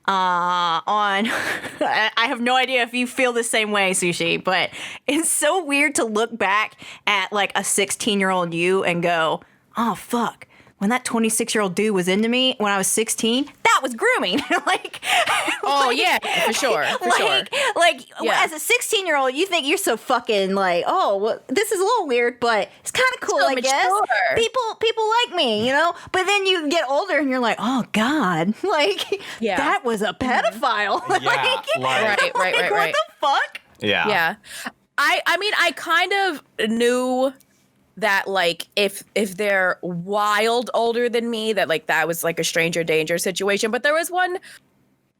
B: on I have no idea if you feel the same way, Sushie, but it's so weird to look back at like a 16-year-old you and go, oh fuck, when that 26-year-old dude was into me when I was 16, that that was grooming.
C: Oh yeah, for sure.
B: As a 16-year-old, you think you're so fucking like, oh, well, this is a little weird, but it's kind of cool,
C: so
B: I guess. People like me, But then you get older and you're like, oh God, that was a pedophile.
A: Yeah,
C: right.
B: What the fuck?
A: Yeah.
C: Yeah. I mean, I kind of knew that if they're wild older than me, that was a stranger danger situation. But there was one.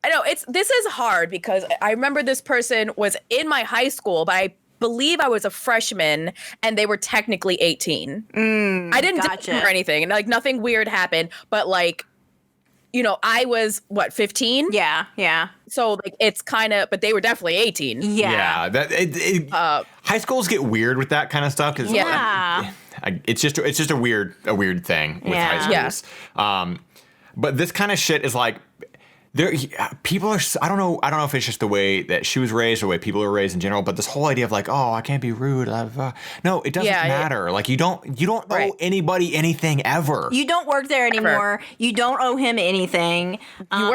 C: I know this is hard because I remember this person was in my high school, but I believe I was a freshman and they were technically 18. I didn't date them or anything, and nothing weird happened. But I was 15?
B: Yeah.
C: So it's kind of, but they were definitely 18.
B: Yeah.
A: High schools get weird with that kind of stuff because it's just a weird thing with high schools. But this kind of shit is people are. I don't know if it's just the way that she was raised or the way people are raised in general. But this whole idea of I can't be rude. No, it doesn't matter. You don't owe anybody anything ever.
B: You don't work there anymore. You don't owe him anything.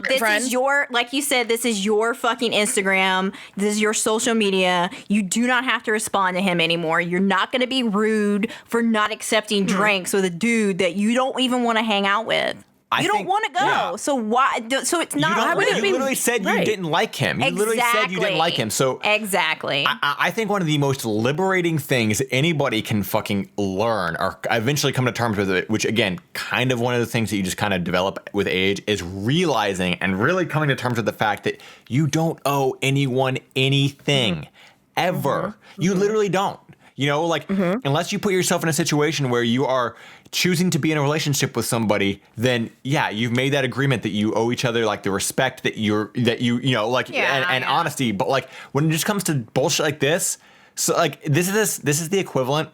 B: This is your, like you said, this is your fucking Instagram. This is your social media. You do not have to respond to him anymore. You're not going to be rude for not accepting drinks with a dude that you don't even want to hang out with. You don't want to go. Yeah. So why? So it's not.
A: You literally said you didn't like him. You literally said you didn't like him. So
B: exactly.
A: I think one of the most liberating things anybody can fucking learn or eventually come to terms with it, which again, kind of one of the things that you just kind of develop with age, is realizing and really coming to terms with the fact that you don't owe anyone anything ever. You literally don't. Unless you put yourself in a situation where you are choosing to be in a relationship with somebody, then you've made that agreement that you owe each other the respect that and honesty. But when it just comes to bullshit like this, so this is the equivalent.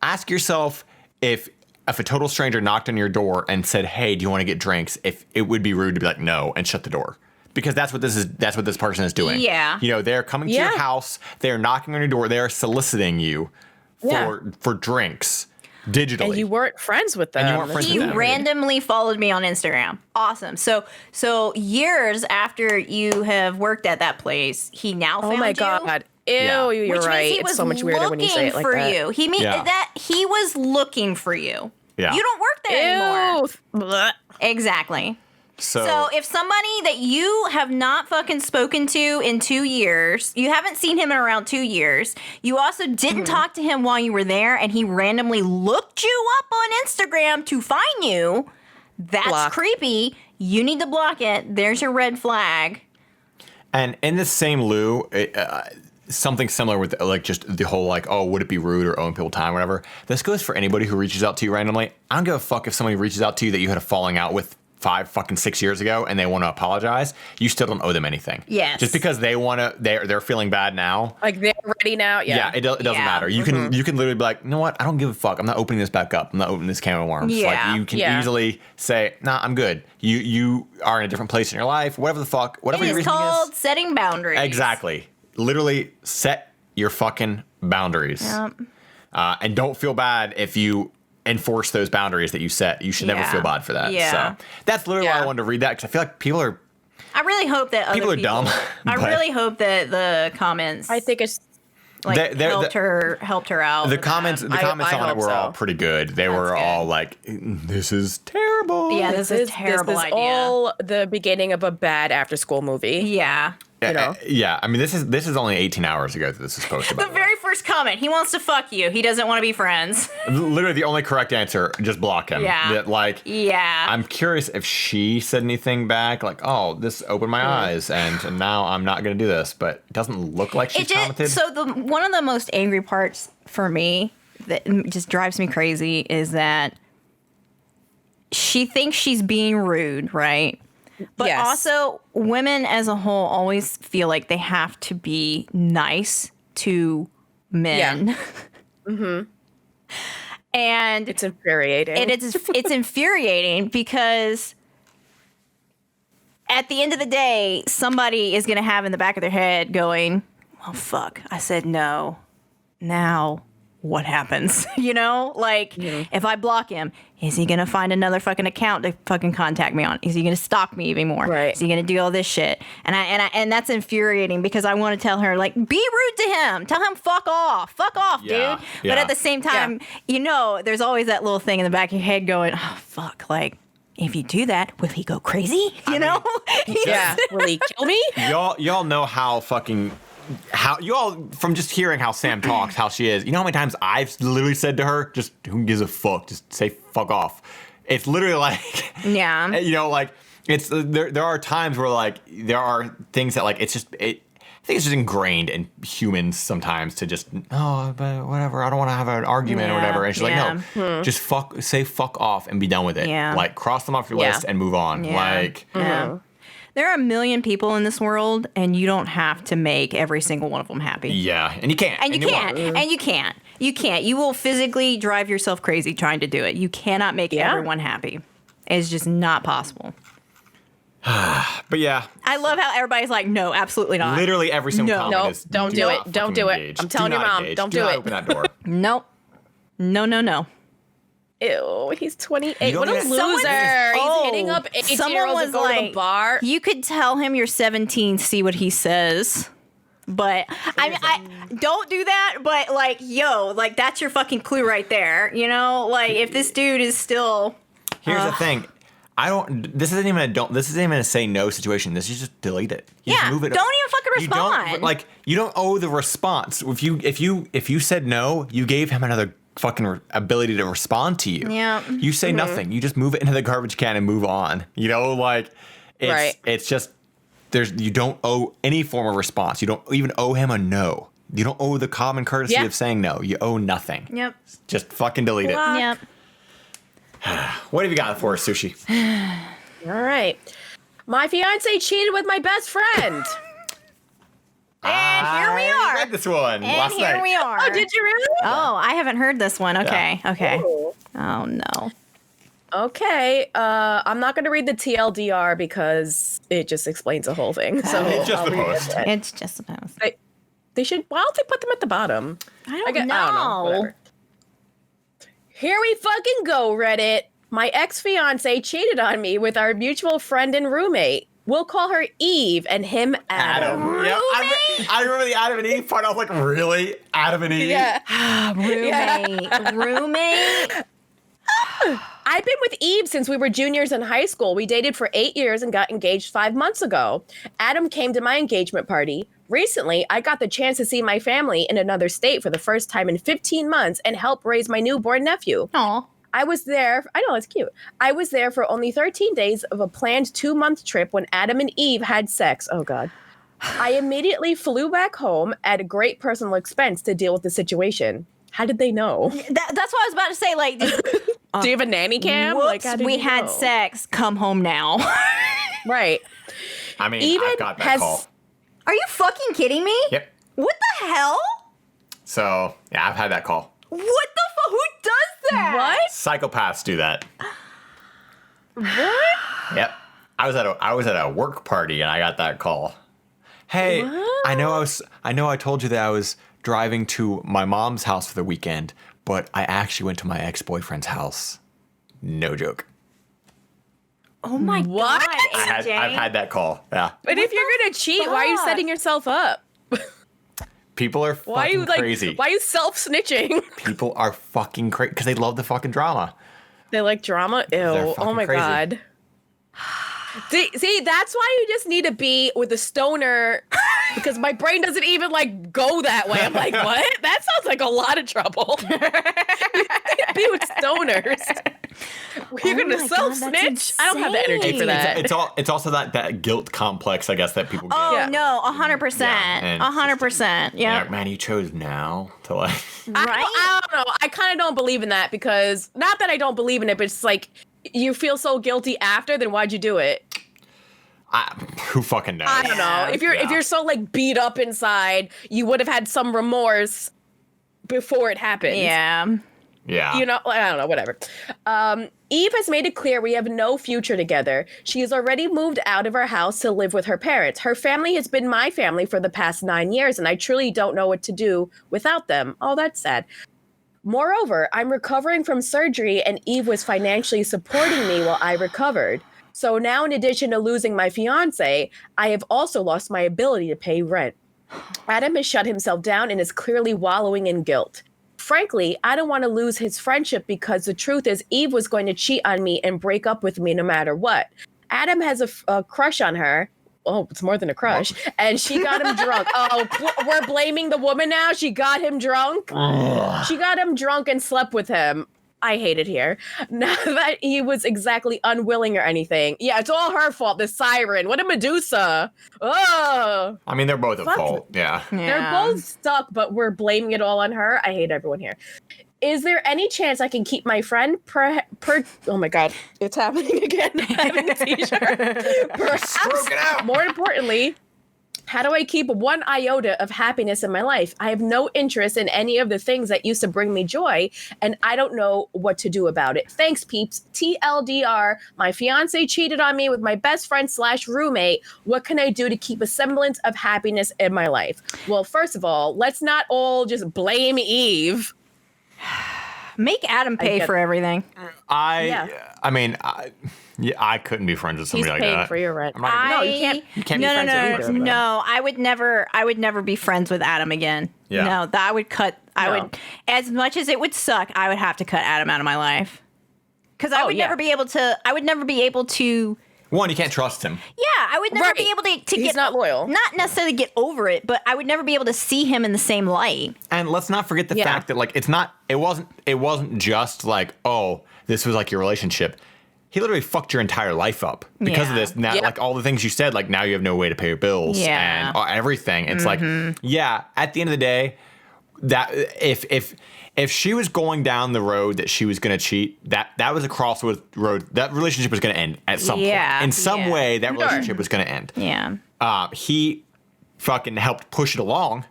A: Ask yourself if a total stranger knocked on your door and said, "Hey, do you want to get drinks?" If it would be rude to be like, "No," and shut the door. Because that's what this person is doing.
B: Yeah.
A: They're coming to your house, they're knocking on your door, they're soliciting you for drinks digitally.
C: And you weren't friends with them.
B: He randomly followed me on Instagram. Awesome. So years after you have worked at that place, he now found you.
C: Oh my God. Ew, you're right. It's so much weirder when you say it like that.
B: You. He was looking for you.
A: Yeah.
B: You don't work there anymore. Exactly. So if somebody that you have not fucking spoken to in 2 years, you haven't seen him in around 2 years, you also didn't talk to him while you were there, and he randomly looked you up on Instagram to find you, that's creepy. You need to block it. There's your red flag.
A: And in the same lieu, something similar with just the whole would it be rude or owing people time, whatever. This goes for anybody who reaches out to you randomly. I don't give a fuck if somebody reaches out to you that you had a falling out with 6 years ago and they want to apologize. You still don't owe them anything.
B: Yes.
A: Just because they're feeling bad now.
C: They're ready now. Yeah.
A: Yeah. It doesn't matter. You can literally be like, you know what? I don't give a fuck. I'm not opening this back up. I'm not opening this can of worms.
B: Yeah.
A: You can easily say, nah, I'm good. You are in a different place in your life. Whatever the fuck. Whatever your reason is.
B: It's called setting boundaries.
A: Exactly. Literally set your fucking boundaries.
B: Yep.
A: And don't feel bad if you enforce those boundaries that you set. You should never feel bad for that.
B: Yeah.
A: So that's literally why I wanted to read that, because I feel like people are.
B: I really hope that other
A: people are dumb.
B: I really hope that the comments.
C: I think it's
B: helped her out.
A: The comments on it were all pretty good. They were all like, "This is terrible."
B: Yeah, this is terrible.
C: This is all the beginning of a bad after-school movie.
B: Yeah.
A: Yeah, I mean, this is only 18 hours ago that this is posted.
B: The very first comment, he wants to fuck you. He doesn't want to be friends.
A: Literally, the only correct answer: just block him.
B: Yeah.
A: I'm curious if she said anything back, "Oh, this opened my eyes, and now I'm not going to do this." But it doesn't look like she commented.
B: So one of the most angry parts for me that just drives me crazy is that she thinks she's being rude, right? But also, women as a whole always feel like they have to be nice to men. Yeah.
C: Mm-hmm.
B: And
C: it's infuriating.
B: It's infuriating because at the end of the day, somebody is going to have in the back of their head going, "Oh, fuck, I said no. Now what happens? You know, like if I block him, is he gonna find another fucking account to fucking contact me on? Is he gonna stalk me even more?
C: Right.
B: Is he gonna do all this shit? And that's infuriating because I want to tell her, like, be rude to him. Tell him fuck off, dude.
A: Yeah.
B: But at the same time, you know, there's always that little thing in the back of your head going, oh fuck, like, if you do that, will he go crazy? You know?
C: Yeah. Will he kill me?
A: Y'all know how you all, from just hearing how Sam talks, how she is, you know how many times I've literally said to her, just who gives a fuck? Just say fuck off. It's literally like,
B: Yeah.
A: you know, like, it's there are times where, like, there are things that, like, I think it's just ingrained in humans sometimes to just, oh, but whatever, I don't want to have an argument or whatever. And she's like, no, just say fuck off and be done with it.
B: Yeah.
A: Like, cross them off your list and move on.
B: Yeah.
A: Like,
B: There are a million people in this world, and you don't have to make every single one of them happy.
A: yeah, and you can't.
B: And you can't.
A: won't.
B: And you can't. You can't. You will physically drive yourself crazy trying to do it. You cannot make everyone happy. It's just not possible.
A: But yeah,
B: I love how everybody's like, no, absolutely not.
A: literally every single
B: No.
A: comment
C: Nope,
A: is
C: don't do
A: not
C: it. Don't
A: fucking
C: do it.
A: engage.
C: I'm telling
A: Do
C: your
A: not
C: mom,
A: engage.
C: don't do
A: not
C: it.
A: open that door.
B: Nope. No.
C: Ew, he's 28.
A: You
C: What a
A: don't
C: loser.
A: even-
C: He's hitting up 18-year-olds and going to the bar.
B: you could tell him you're 17, see what he says. But I don't do that. But like, yo, like that's your fucking clue right there. You know, like if this dude is still.
A: Here's the thing. This isn't even a say no situation. This is just delete it. You just move it.
B: Don't even fucking respond.
A: You don't owe the response. If you said no, you gave him another fucking ability to respond to you.
B: Yeah.
A: You say nothing. You just move it into the garbage can and move on. You know, like it's just you don't owe any form of response. You don't even owe him a no. You don't owe the common courtesy of saying no. You owe nothing.
B: Yep.
A: Just fucking delete it.
B: Yep.
A: What have you got for us, Sushi?
C: All right. My fiance cheated with my best friend.
B: And here we
A: I
B: are.
A: read this one
B: And
A: last
B: here
A: night.
B: we are.
C: Oh, did you really?
B: Oh, I haven't heard this one. Okay.
A: Yeah.
B: Okay.
C: Ooh.
B: Oh no.
C: Okay. I'm not going to read the TLDR because it just explains the whole thing. So
A: It's just
C: I'll
A: the
C: read
A: post.
C: it.
B: It's just a post.
C: They should. Why don't they put them at the bottom?
B: I don't
C: I don't know. Whatever. Here we fucking go, Reddit. My ex-fiance cheated on me with our mutual friend and roommate. We'll call her Eve and him Adam.
A: Yep. I remember the Adam and Eve part. I was like, really? Adam and Eve?
C: Yeah.
B: Roommate.
C: I've been with Eve since we were juniors in high school. We dated for 8 years and got engaged 5 months ago. Adam came to my engagement party. Recently, I got the chance to see my family in another state for the first time in 15 months and help raise my newborn nephew.
B: Aw.
C: I was there. I know, it's cute. I was there for only 13 days of a planned 2-month trip when Adam and Eve had sex. Oh, God. I immediately flew back home at a great personal expense to deal with the situation. How did they know?
B: That's what I was about to say. Like,
C: Do you have a nanny cam?
B: whoops,
C: how did
B: we
C: you
B: had
C: know?
B: sex. Come home now.
C: Right.
A: I mean,
C: Even
A: I've got that
C: has-
A: call.
B: Are you fucking kidding me?
A: Yep.
B: What the hell?
A: So, yeah, I've had that call.
B: What the fuck? Who does that?
C: What?
A: Psychopaths do that.
C: What?
A: Yep. I was at a work party and I got that call. Hey,
C: What?
A: I know I told you that I was driving to my mom's house for the weekend, but I actually went to my ex-boyfriend's house. No joke.
B: Oh my
C: What?
B: God, AJ.
A: I've had that call. Yeah.
C: But if you're gonna cheat, why are you
B: fuck?
C: setting yourself up?
A: People are
C: Why are
A: fucking
C: you like?
A: crazy.
C: Why are you self-snitching?
A: People are fucking crazy because they love the fucking drama.
C: They like drama. Ew. Oh
A: fucking
C: my
A: crazy.
C: God. See, that's why you just need to be with a stoner because my brain doesn't even like go that way. I'm like, what? That sounds like a lot of trouble. Be with stoners. You're
B: Oh
C: gonna
B: my God,
C: self-snitch?
B: that's
C: I don't have the energy for
B: insane.
C: that.
A: It's also that guilt complex, I guess, that people get.
B: Oh
C: Yeah.
B: no, 100%.
A: and
B: 100%.
A: You're
B: Yeah.
A: like, man, you chose now to like.
C: I don't know. I kind of don't believe in that because not that I don't believe in it, but it's like you feel so guilty after. Then why'd you do it?
A: Who fucking knows?
C: I don't know. If you're so like beat up inside, you would have had some remorse before it happened.
B: Yeah.
A: Yeah.
C: You know, I don't know, whatever. Eve has made it clear we have no future together. She has already moved out of our house to live with her parents. Her family has been my family for the past 9 years, and I truly don't know what to do without them. Oh, that's sad. Moreover, I'm recovering from surgery and Eve was financially supporting me while I recovered. So now, in addition to losing my fiance, I have also lost my ability to pay rent. Adam has shut himself down and is clearly wallowing in guilt. Frankly, I don't want to lose his friendship because the truth is Eve was going to cheat on me and break up with me no matter what. Adam has a crush on her. Oh, it's more than a crush. And she got him drunk. Oh, we're blaming the woman now? She got him drunk? She got him drunk and slept with him. I hate it here. Not that he was exactly unwilling or anything. Yeah, it's all her fault, the siren. What a Medusa. Oh.
A: I mean, they're both at fault. Yeah.
C: They're both stuck, but we're blaming it all on her. I hate everyone here. Is there any chance I can keep my friend oh my God, it's happening again. I'm having a seizure. Perhaps, more importantly, how do I keep one iota of happiness in my life? I have no interest in any of the things that used to bring me joy, and I don't know what to do about it. Thanks, peeps. TLDR, my fiance cheated on me with my best friend / roommate. What can I do to keep a semblance of happiness in my life? Well, first of all, let's not all just blame Eve.
B: Make Adam pay for everything.
A: I mean, I couldn't be friends with somebody like that.
C: He's paying for your rent.
A: No, you can't. You can't be friends with a person like that.
B: No, I would never be friends with Adam again.
A: Yeah.
B: No, I would, as much as it would suck, I would have to cut Adam out of my life. Because I would never be able to.
A: One, you can't trust him.
B: Yeah, I would never be able to
C: He's
B: get
C: not loyal.
B: Not necessarily get over it, but I would never be able to see him in the same light.
A: And let's not forget the fact that like it wasn't just like, oh, this was like your relationship. He literally fucked your entire life up because of this. Now, like all the things you said, like now you have no way to pay your bills and everything. It's like, at the end of the day, that if she was going down the road that she was going to cheat, that was a crossroad road. That relationship was going to end at some point. In some way, that relationship was going to end.
B: Yeah.
A: He fucking helped push it along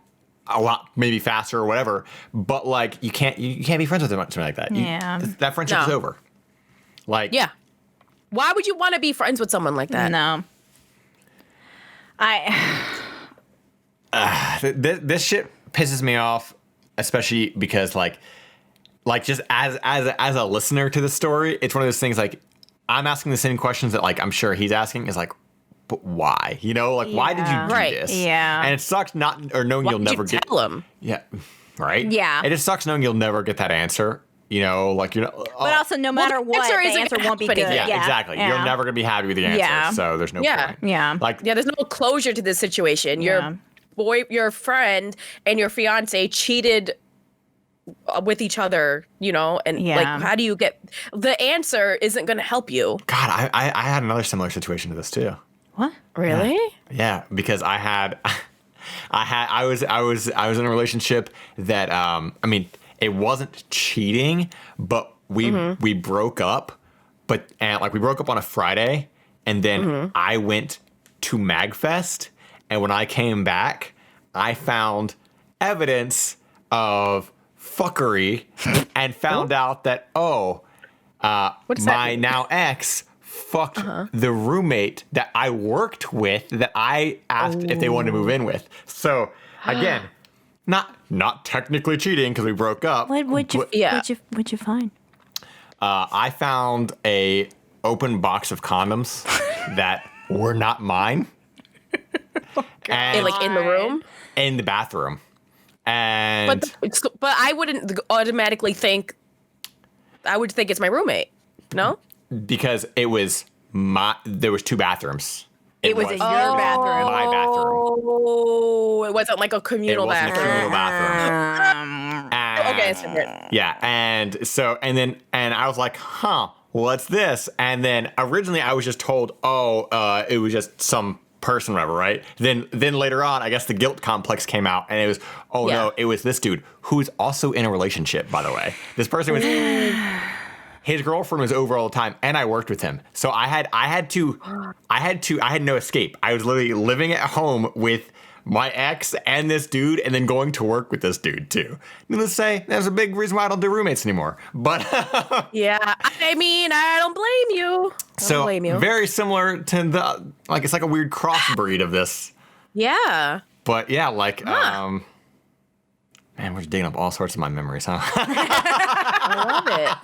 A: a lot, maybe faster or whatever. But like, you can't be friends with him something like that. That friendship is over. Like,
C: why would you want to be friends with someone like that?
B: No.
A: This shit pisses me off, especially because like just as a listener to the story, it's one of those things like I'm asking the same questions that like I'm sure he's asking is like, but why? You know, like why did you do this?
B: Yeah.
A: And it sucks knowing you'll never get.
C: Tell him.
A: Yeah. Right.
B: Yeah.
A: It just sucks knowing you'll never get that answer. You know, like you're not.
B: But also, no matter what, the answer won't be good.
A: Yeah, exactly. Yeah. You're never gonna be happy with the answer. So there's no point.
B: Yeah.
A: Like
C: there's no closure to this situation. Your friend and your fiance cheated with each other, you know, and like how do you get the answer isn't going to help you.
A: God, I had another similar situation to this too.
B: What?
C: Really?
A: Yeah, because I was in a relationship that I mean, it wasn't cheating, but we broke up, we broke up on a Friday, and then I went to MagFest, and when I came back, I found evidence of fuckery and found out that my now ex fucked the roommate that I worked with that I asked if they wanted to move in with. So again, not technically cheating because we broke up.
B: What'd you find?
A: I found a open box of condoms that were not mine. And
C: in the room?
A: In the bathroom. And
C: but I wouldn't automatically think I would think it's my roommate. No?
A: Because there was 2 bathrooms.
B: It was your bathroom.
A: My bathroom.
C: Oh, it wasn't like a communal bathroom.
A: It wasn't a communal bathroom.
C: Okay, it's different.
A: Yeah, and I was like, what's this? And then originally I was just told, it was just some person, whatever, right? Then later on, I guess the guilt complex came out, and it was, no, it was this dude who's also in a relationship, by the way. This person was. His girlfriend was over all the time, and I worked with him. So I had no escape. I was literally living at home with my ex and this dude, and then going to work with this dude too. Needless to say, there's a big reason why I don't do roommates anymore. But
C: yeah, I mean, I don't blame you.
A: Very similar to the it's like a weird crossbreed of this.
C: Yeah.
A: But yeah, Man, we're digging up all sorts of my memories, huh?
C: I love it.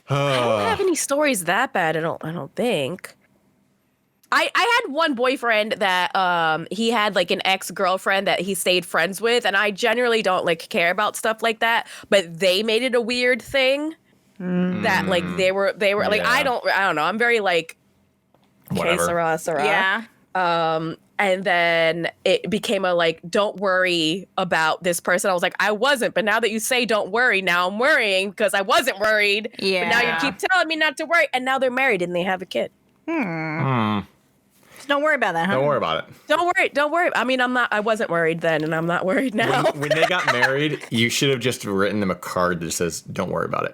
C: I don't have any stories that bad. I don't think. I had one boyfriend that he had like an ex-girlfriend that he stayed friends with, and I generally don't like care about stuff like that, but they made it a weird thing that like they were like I don't know. I'm very like
A: Whatever.
C: que sera.
B: Yeah.
C: And then it became a like, don't worry about this person. I was like, I wasn't, but now that you say don't worry, now I'm worrying because I wasn't worried.
B: Yeah.
C: But now you keep telling me not to worry, and now they're married and they have a kid.
B: So don't worry about that, huh?
A: Don't worry about it.
C: Don't worry. I mean, I wasn't worried then, and I'm not worried now.
A: When they got married, you should have just written them a card that says, don't worry about it.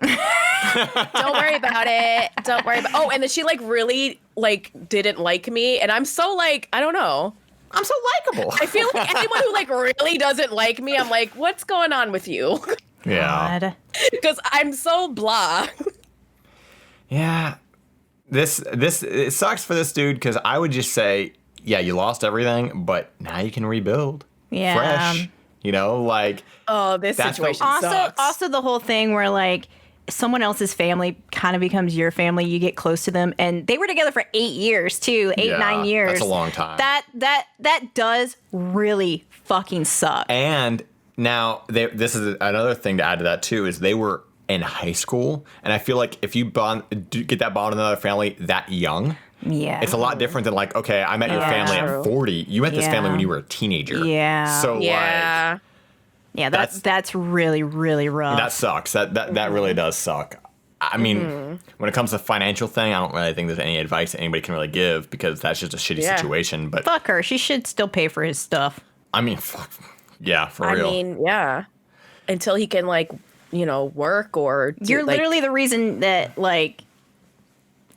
C: Don't worry about it. Don't worry about. Oh, and then she like really like didn't like me, and I'm so like I don't know.
A: I'm so likable.
C: I feel like anyone who like really doesn't like me, I'm like, what's going on with you?
A: Yeah.
B: God.
C: Because I'm so blah.
A: Yeah. It sucks for this dude because I would just say, yeah, you lost everything, but now you can rebuild.
B: Yeah.
A: Fresh. You know, like.
C: Oh, this
A: That's
C: situation
A: the-
C: sucks.
B: Also the whole thing where like someone else's family kind of becomes your family. You get close to them, and they were together for 8 years too. 9 years.
A: That's a long time.
B: That does really fucking suck.
A: And now this is another thing to add to that too is they were in high school, and I feel like if you get that bond with another family that young,
B: Yeah.
A: it's a lot different than like, okay, I met your family at 40. You met this family when you were a teenager.
B: Yeah.
A: So
C: yeah.
A: like
B: Yeah, that's really, really rough.
A: that sucks. That really does suck. I mean, when it comes to financial thing, I don't really think there's any advice that anybody can really give because that's just a shitty situation. But
B: Fuck her. She should still pay for his stuff.
A: I mean, fuck. Yeah, for real.
C: I mean, yeah. Until he can like, work or
B: You're
C: like,
B: literally the reason that like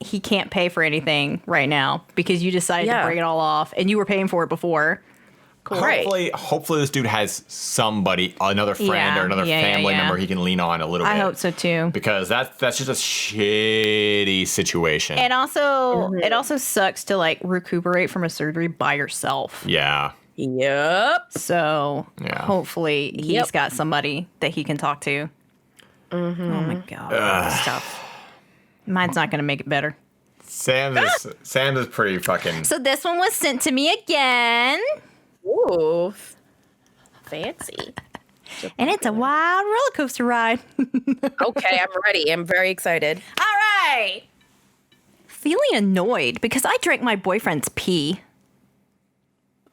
B: he can't pay for anything right now because you decided to break it all off and you were paying for it before.
C: Cool. Right.
A: Hopefully this dude has somebody, another friend or another family member he can lean on a little bit.
B: I hope so too.
A: Because that's just a shitty situation.
B: And also, it also sucks to like recuperate from a surgery by yourself.
A: Yeah.
C: Yep.
B: So hopefully he's got somebody that he can talk to. Oh my God. That's tough. Mine's not going to make it better.
A: Sam's is pretty fucking.
B: So this one was sent to me again.
C: Ooh. Fancy.
B: And it's a wild roller coaster ride.
C: Okay, I'm ready. I'm very excited.
B: All right. Feeling annoyed because I drank my boyfriend's pee.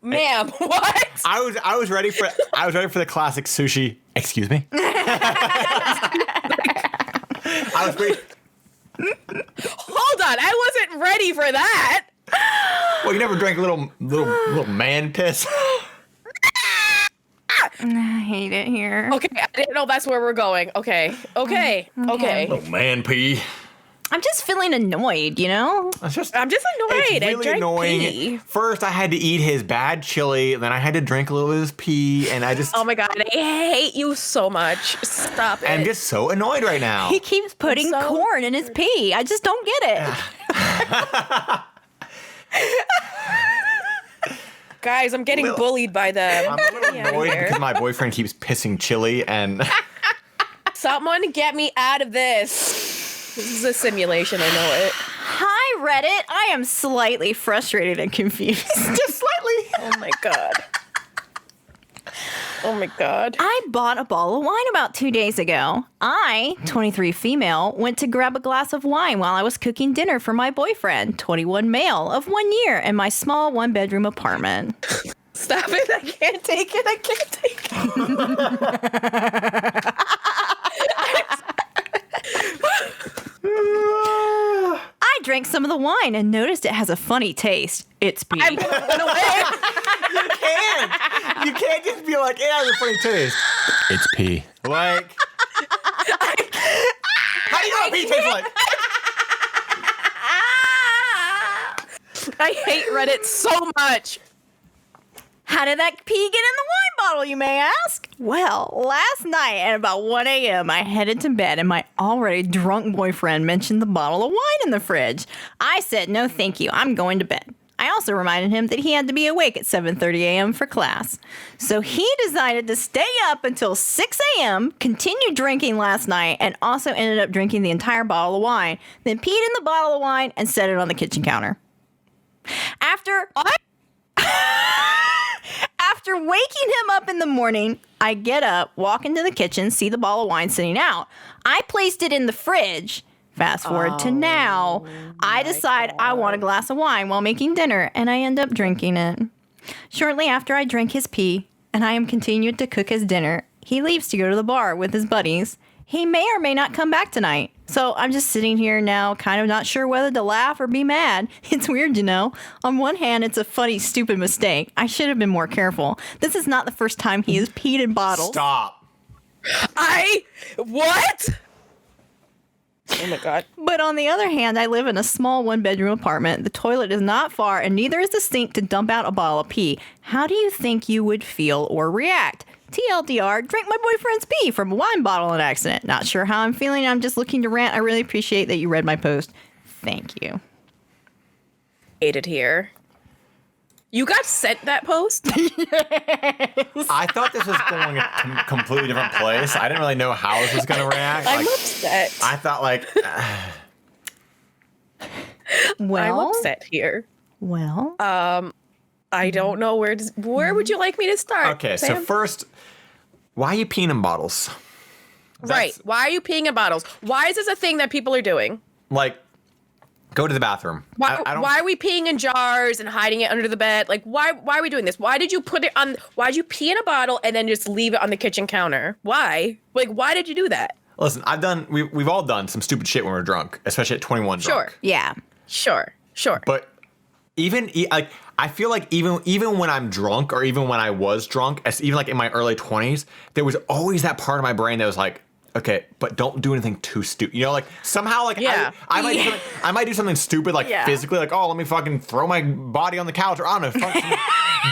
C: Ma'am, what?
A: I was ready for the classic sushi. Excuse me. I was waiting.
C: Hold on, I wasn't ready for that.
A: Well, you never drank little man piss.
B: I hate it here.
C: Okay, I didn't know that's where we're going. Okay.
A: Little man pee.
B: I'm just feeling annoyed, you know?
C: I'm just annoyed.
A: It's really
C: I drank
A: annoying.
C: pee.
A: First, I had to eat his bad chili, then I had to drink a little bit of his pee, and I just.
C: Oh my God, I hate you so much. Stop it.
A: I'm just so annoyed right now.
B: He keeps putting corn in his pee. I just don't get it.
C: Guys, I'm getting bullied by them.
A: I'm a little annoyed because my boyfriend keeps pissing chili, and.
C: Someone get me out of this. This is a simulation, I know it.
B: Hi, Reddit. I am slightly frustrated and confused.
A: Just slightly.
C: Oh my God. Oh my God.
B: I bought a bottle of wine about 2 days ago. I, 23 female, went to grab a glass of wine while I was cooking dinner for my boyfriend, 21 male, of 1 year, in my small one-bedroom apartment.
C: Stop it. I can't take it.
B: I drank some of the wine and noticed it has a funny taste. It's pee.
C: I'm gonna run away.
A: You can't just be like, it has a funny taste. It's pee. Like. How do you know what pee tastes like?
C: I hate Reddit so much.
B: How did that pee get in the wine bottle, you may ask? Well, last night at about 1 a.m., I headed to bed and my already drunk boyfriend mentioned the bottle of wine in the fridge. I said, no, thank you. I'm going to bed. I also reminded him that he had to be awake at 7:30 a.m. for class. So he decided to stay up until 6 a.m., continued drinking last night, and also ended up drinking the entire bottle of wine, then peed in the bottle of wine and set it on the kitchen counter. After waking him up in the morning, I get up, walk into the kitchen, see the bottle of wine sitting out. I placed it in the fridge. Fast forward to now, I decide I want a glass of wine while making dinner, and I end up drinking it. Shortly after I drink his pee, and I am continued to cook his dinner, he leaves to go to the bar with his buddies. He may or may not come back tonight. So I'm just sitting here now, kind of not sure whether to laugh or be mad. It's weird, you know. On one hand, it's a funny, stupid mistake. I should have been more careful. This is not the first time he has peed in bottles.
A: Stop.
C: What? Oh my God.
B: But on the other hand, I live in a small one-bedroom apartment. The toilet is not far, and neither is the sink to dump out a bottle of pee. How do you think you would feel or react? TLDR, drank my boyfriend's pee from a wine bottle on accident. Not sure how I'm feeling. I'm just looking to rant. I really appreciate that you read my post. Thank you.
C: Hated here. You got sent that post?
B: Yes.
A: I thought this was going a completely different place. I didn't really know how this was going to react.
C: I'm upset.
A: I thought
B: Well,
C: I'm upset here.
B: Well,
C: I don't know where would you like me to start?
A: Okay,
C: Sam?
A: so first, why are you peeing in bottles?
C: Right. Why are you peeing in bottles? Why is this a thing that people are doing?
A: Like, go to the bathroom.
C: Why are we peeing in jars and hiding it under the bed? Like, why are we doing this? Why'd you pee in a bottle and then just leave it on the kitchen counter? Why? Like, why did you do that?
A: Listen, we've all done some stupid shit when we're drunk, especially at 21 drunk.
B: yeah.
C: Sure.
A: But I feel like even when I'm drunk, or even when I was drunk, even like in my early 20s, there was always that part of my brain that was like, okay, but don't do anything too stupid. You know, like somehow, like I might do something stupid, like physically, like, oh, let me fucking throw my body on the couch, or I don't know.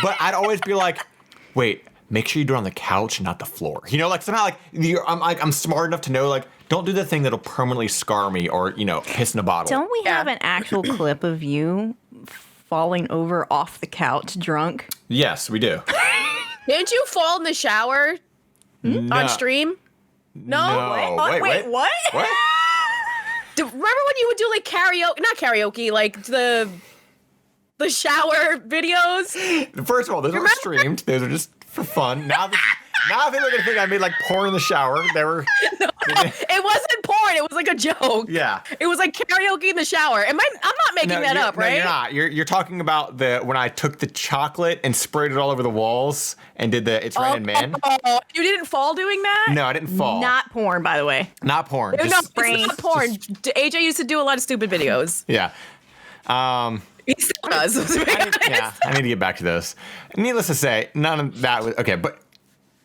A: But I'd always be like, wait, make sure you do it on the couch, not the floor. You know, like somehow, I'm smart enough to know, like, don't do the thing that'll permanently scar me, or piss in a bottle.
B: Don't we have an actual clip of you falling over off the couch drunk?
A: Yes, we do.
C: Didn't you fall in the shower on stream? No.
B: Wait, what?
A: What?
C: Remember when you would do like karaoke? Not karaoke, like the shower videos.
A: First of all, those aren't streamed. Those are just for fun. Now people are gonna think I made like porn in the shower. They were.
C: No, it wasn't porn. It was like a joke.
A: Yeah.
C: It was like karaoke in the shower. I'm not making that up, right?
A: No, you're not. You're talking about when I took the chocolate and sprayed it all over the walls and did the It's Raining Men.
C: Oh, you didn't fall doing that?
A: No, I didn't fall.
B: Not porn, by the way.
A: Not porn.
C: No, it's not porn. AJ used to do a lot of stupid videos.
A: Yeah.
C: He still does.
A: I need to get back to those. Needless to say, none of that was okay. But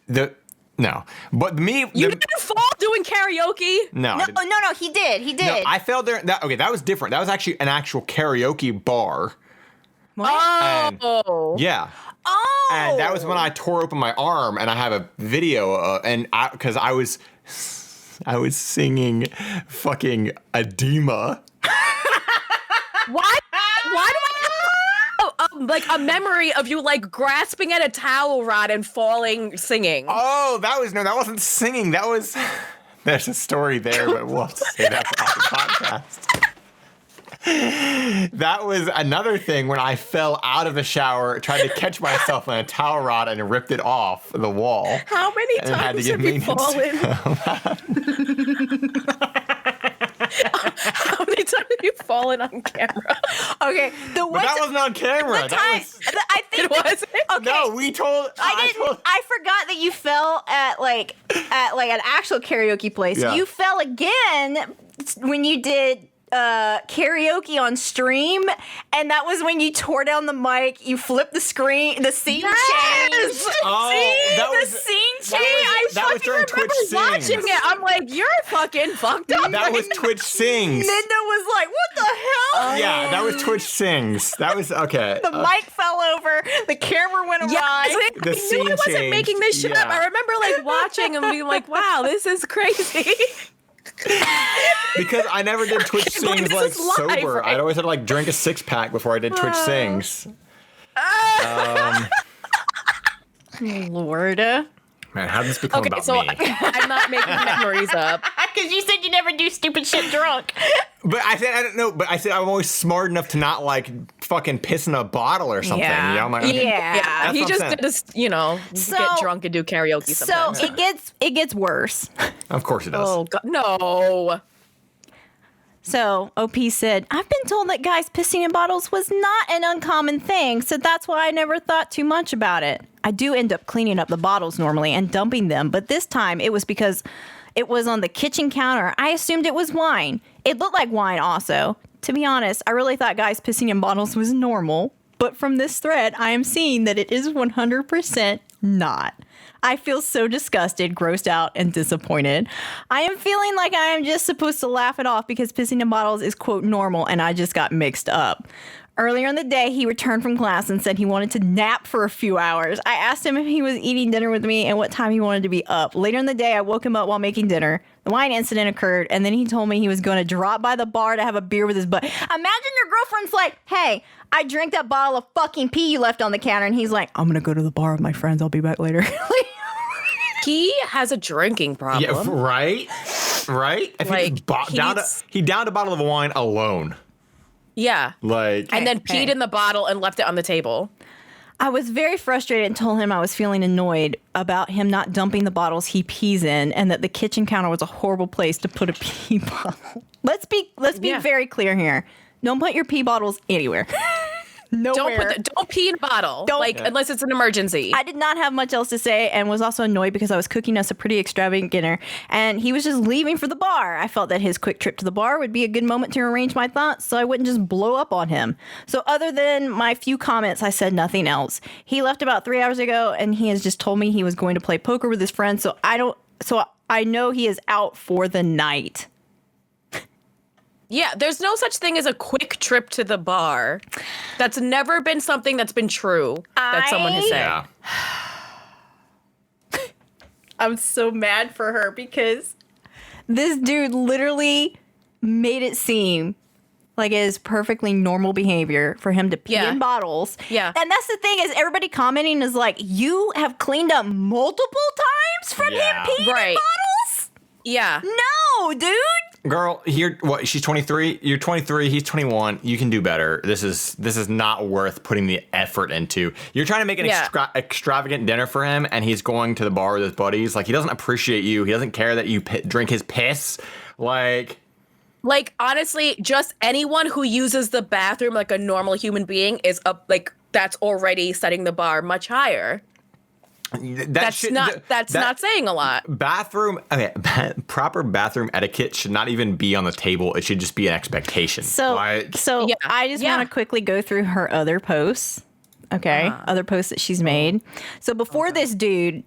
A: But me,
C: you didn't fall doing karaoke.
B: No, he did.
A: No, I fell there. That was different. That was actually an actual karaoke bar.
B: What?
C: Oh,
A: yeah.
B: Oh,
A: And that was when I tore open my arm, and I have a video, because I was singing fucking edema.
C: Why do I have like a memory of you like grasping at a towel rod and falling singing?
A: Oh, that wasn't singing. There's a story there, but we'll have to say that on the podcast. That was another thing when I fell out of the shower, tried to catch myself on a towel rod and ripped it off the wall.
C: How many times have you fallen? How many times have you fallen on camera?
B: Okay,
A: but that wasn't on camera.
B: I think
C: it wasn't.
B: Okay.
A: No,
B: I forgot that you fell at an actual karaoke place.
A: Yeah.
B: You fell again when you did karaoke on stream, and that was when you tore down the mic, you flipped the scene changed.
A: Oh,
B: the scene changed.
A: That was during Twitch Sings.
C: Watching it, I'm like, you're fucking fucked up.
A: That was Twitch Sings.
B: Linda was like, what the hell?
A: Yeah, that was Twitch Sings. That was okay.
B: The mic fell over, the camera went awry.
C: I
A: The
C: knew I wasn't
A: scene
C: making this shit
A: changed.
C: up. I remember like watching and being like, wow, this is crazy.
A: Because I never did Twitch Sings like sober.
C: Right?
A: I'd always had to like drink a 6-pack before I did Twitch Sings.
B: Lord.
A: Man, how did this become about me?
C: I'm not making memories up.
B: Because you said you never do stupid shit drunk.
A: But I said I don't know. But I said I'm always smart enough to not like fucking piss in a bottle or something.
B: Yeah.
A: You know? I'm like, okay.
C: Yeah. He just did this,
B: So-
C: get drunk and do karaoke sometimes.
B: So it gets worse.
A: Of course it does.
C: Oh God, no.
B: So OP said, I've been told that guys pissing in bottles was not an uncommon thing, so that's why I never thought too much about it. I do end up cleaning up the bottles normally and dumping them, but this time it was because it was on the kitchen counter. I assumed it was wine. It looked like wine also. To be honest, I really thought guys pissing in bottles was normal, but from this thread, I am seeing that it is 100% not. I feel so disgusted, grossed out, and disappointed. I am feeling like I am just supposed to laugh it off because pissing in bottles is, quote, normal, and I just got mixed up. Earlier in the day, he returned from class and said he wanted to nap for a few hours. I asked him if he was eating dinner with me and what time he wanted to be up. Later in the day, I woke him up while making dinner. The wine incident occurred, and then he told me he was going to drop by the bar to have a beer with his buddy. Imagine your girlfriend's like, hey, I drank that bottle of fucking pee you left on the counter, and he's like, I'm going to go to the bar with my friends. I'll be back later.
C: He has a drinking problem.
A: Yeah, right? Right? If
C: Like,
A: he downed a bottle of wine alone.
C: Yeah.
A: Like,
C: And then peed in the bottle and left it on the table.
B: I was very frustrated and told him I was feeling annoyed about him not dumping the bottles he pees in and that the kitchen counter was a horrible place to put a pee bottle. Let's be very clear here. Don't put your pee bottles anywhere. Nowhere.
C: Don't pee in a bottle. Unless it's an emergency.
B: I did not have much else to say and was also annoyed because I was cooking us a pretty extravagant dinner and he was just leaving for the bar. I felt that his quick trip to the bar would be a good moment to arrange my thoughts so I wouldn't just blow up on him. So other than my few comments, I said nothing else. He left about 3 hours ago and he has just told me he was going to play poker with his friends, so I know he is out for the night.
C: Yeah, there's no such thing as a quick trip to the bar. That's never been something that's been true that someone has said.
A: yeah.
B: I'm so mad for her because this dude literally made it seem like it is perfectly normal behavior for him to pee in bottles.
C: Yeah.
B: And that's the thing is everybody commenting is like, you have cleaned up multiple times from him peeing in bottles?
C: Yeah.
B: No, dude.
A: Girl, she's 23. You're 23. He's 21. You can do better. This is not worth putting the effort into. You're trying to make an extravagant dinner for him, and he's going to the bar with his buddies. Like, he doesn't appreciate you. He doesn't care that you drink his piss. Like,
C: honestly, just anyone who uses the bathroom like a normal human being is that's already setting the bar much higher. That's not saying a lot.
A: Proper bathroom etiquette should not even be on the table. It should just be an expectation.
B: So I just want to quickly go through her other posts. Okay, other posts that she's made. So before she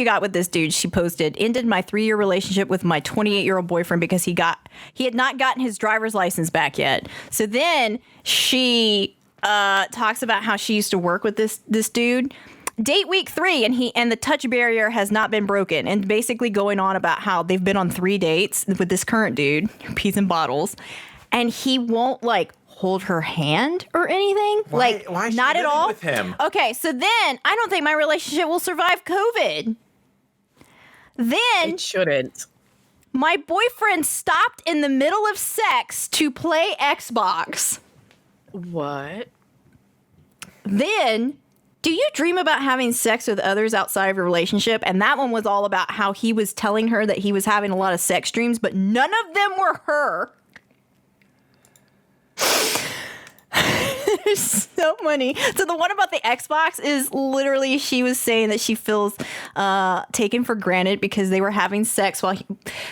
B: got with this dude, she posted, ended my 3-year relationship with my 28-year-old boyfriend because he had not gotten his driver's license back yet. So then she talks about how she used to work with this dude. Date week 3 and the touch barrier has not been broken, and basically going on about how they've been on 3 dates with this current dude, peas and bottles, and he won't hold her hand or anything.
A: Why is she
B: not at all
A: with him?
B: Okay, so then I don't think my relationship will survive COVID. Then
C: it shouldn't.
B: My boyfriend stopped in the middle of sex to play Xbox.
C: What?
B: Then, do you dream about having sex with others outside of your relationship? And that one was all about how he was telling her that he was having a lot of sex dreams, but none of them were her. There's so many. So the one about the Xbox is literally she was saying that she feels taken for granted because they were having sex while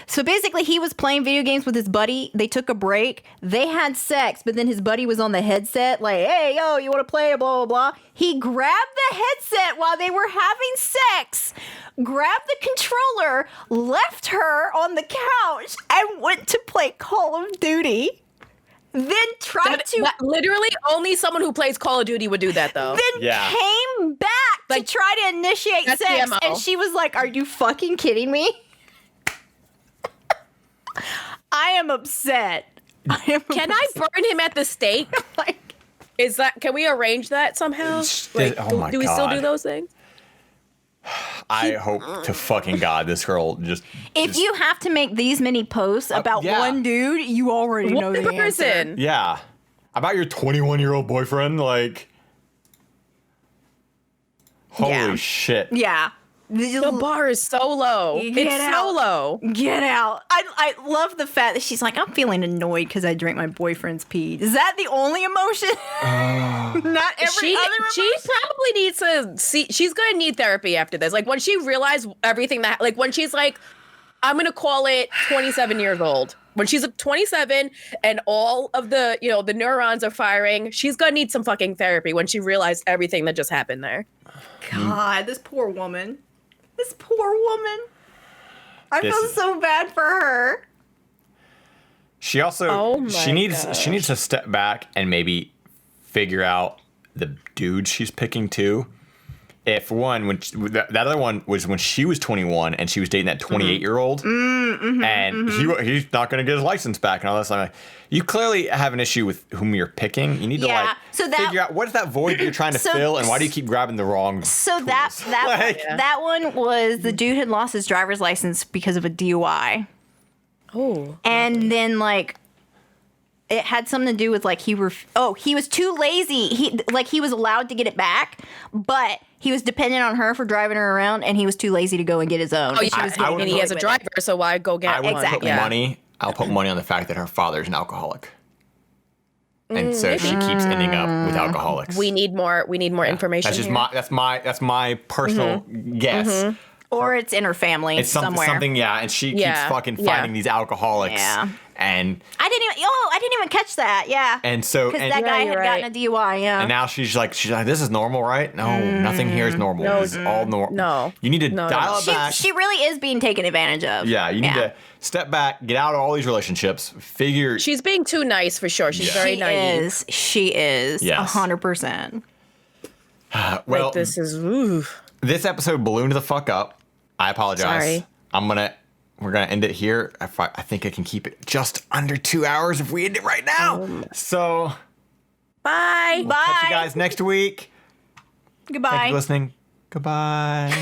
B: so basically he was playing video games with his buddy. They took a break. They had sex, but then his buddy was on the headset like, hey, yo, you want to play? Blah, blah, blah. He grabbed the headset while they were having sex, grabbed the controller, left her on the couch, and went to play Call of Duty. Then
C: literally only someone who plays Call of Duty would do that, though.
B: Then came back to try to initiate sex, and she was like, "Are you fucking kidding me?" I am upset.
C: Can I burn him at the stake? Is that? Can we arrange that somehow? Like, do we still do those things?
A: I hope to fucking God this girl just.
B: If you have to make these many posts about one dude, you already know the answer.
A: Yeah, about your 21-year-old boyfriend, like. Holy shit.
B: Yeah.
C: The bar is so low. It's so low.
B: Get out. I love the fact that she's like, I'm feeling annoyed because I drank my boyfriend's pee. Is that the only emotion? Not every other emotion?
C: She probably needs to see. She's going to need therapy after this. Like when she realized everything that, like when she's like, I'm going to call it 27 years old. When she's 27 and all of the, the neurons are firing, she's going to need some fucking therapy when she realized everything that just happened there.
B: God, this poor woman. This poor woman. I feel so bad for her.
A: She also she needs to step back and maybe figure out the dude she's picking too. If one, that other one was when she was 21 and she was dating that 28-year-old, and he's not going to get his license back and all that stuff. Like, you clearly have an issue with whom you're picking. You need to figure out what is that void that you're trying to fill, and why do you keep grabbing the wrong?
B: So
A: tools?
B: that one was the dude had lost his driver's license because of a DUI.
C: Oh,
B: and then it had something to do with he was too lazy. He was allowed to get it back, but he was dependent on her for driving her around, and he was too lazy to go and get his own.
C: Oh, and he has a driver, so why go get one?
A: I'll put money on the fact that her father's an alcoholic, and so she keeps ending up with alcoholics.
C: We need more information.
A: That's just that's my personal guess.
B: Or it's in her family.
A: It's
B: somewhere.
A: And she keeps fucking finding these alcoholics.
B: Yeah.
A: And
B: I didn't even catch that. Yeah.
A: And so
B: because that guy had gotten a DUI. Yeah.
A: And now she's like, this is normal, right? No, nothing here is normal. This is all normal.
C: No.
A: You need to dial it back.
B: She really is being taken advantage of.
A: Yeah. You need to step back, get out of all these relationships, figure.
C: She's being too nice for sure. She's very naive.
B: She is. Yes. 100%.
A: Well,
C: this
A: episode ballooned the fuck up. I apologize.
C: Sorry.
A: We're gonna end it here. I think I can keep it just under 2 hours if we end it right now. So,
C: bye.
A: We'll catch you guys next week.
B: Goodbye.
A: Thank you for listening. Goodbye.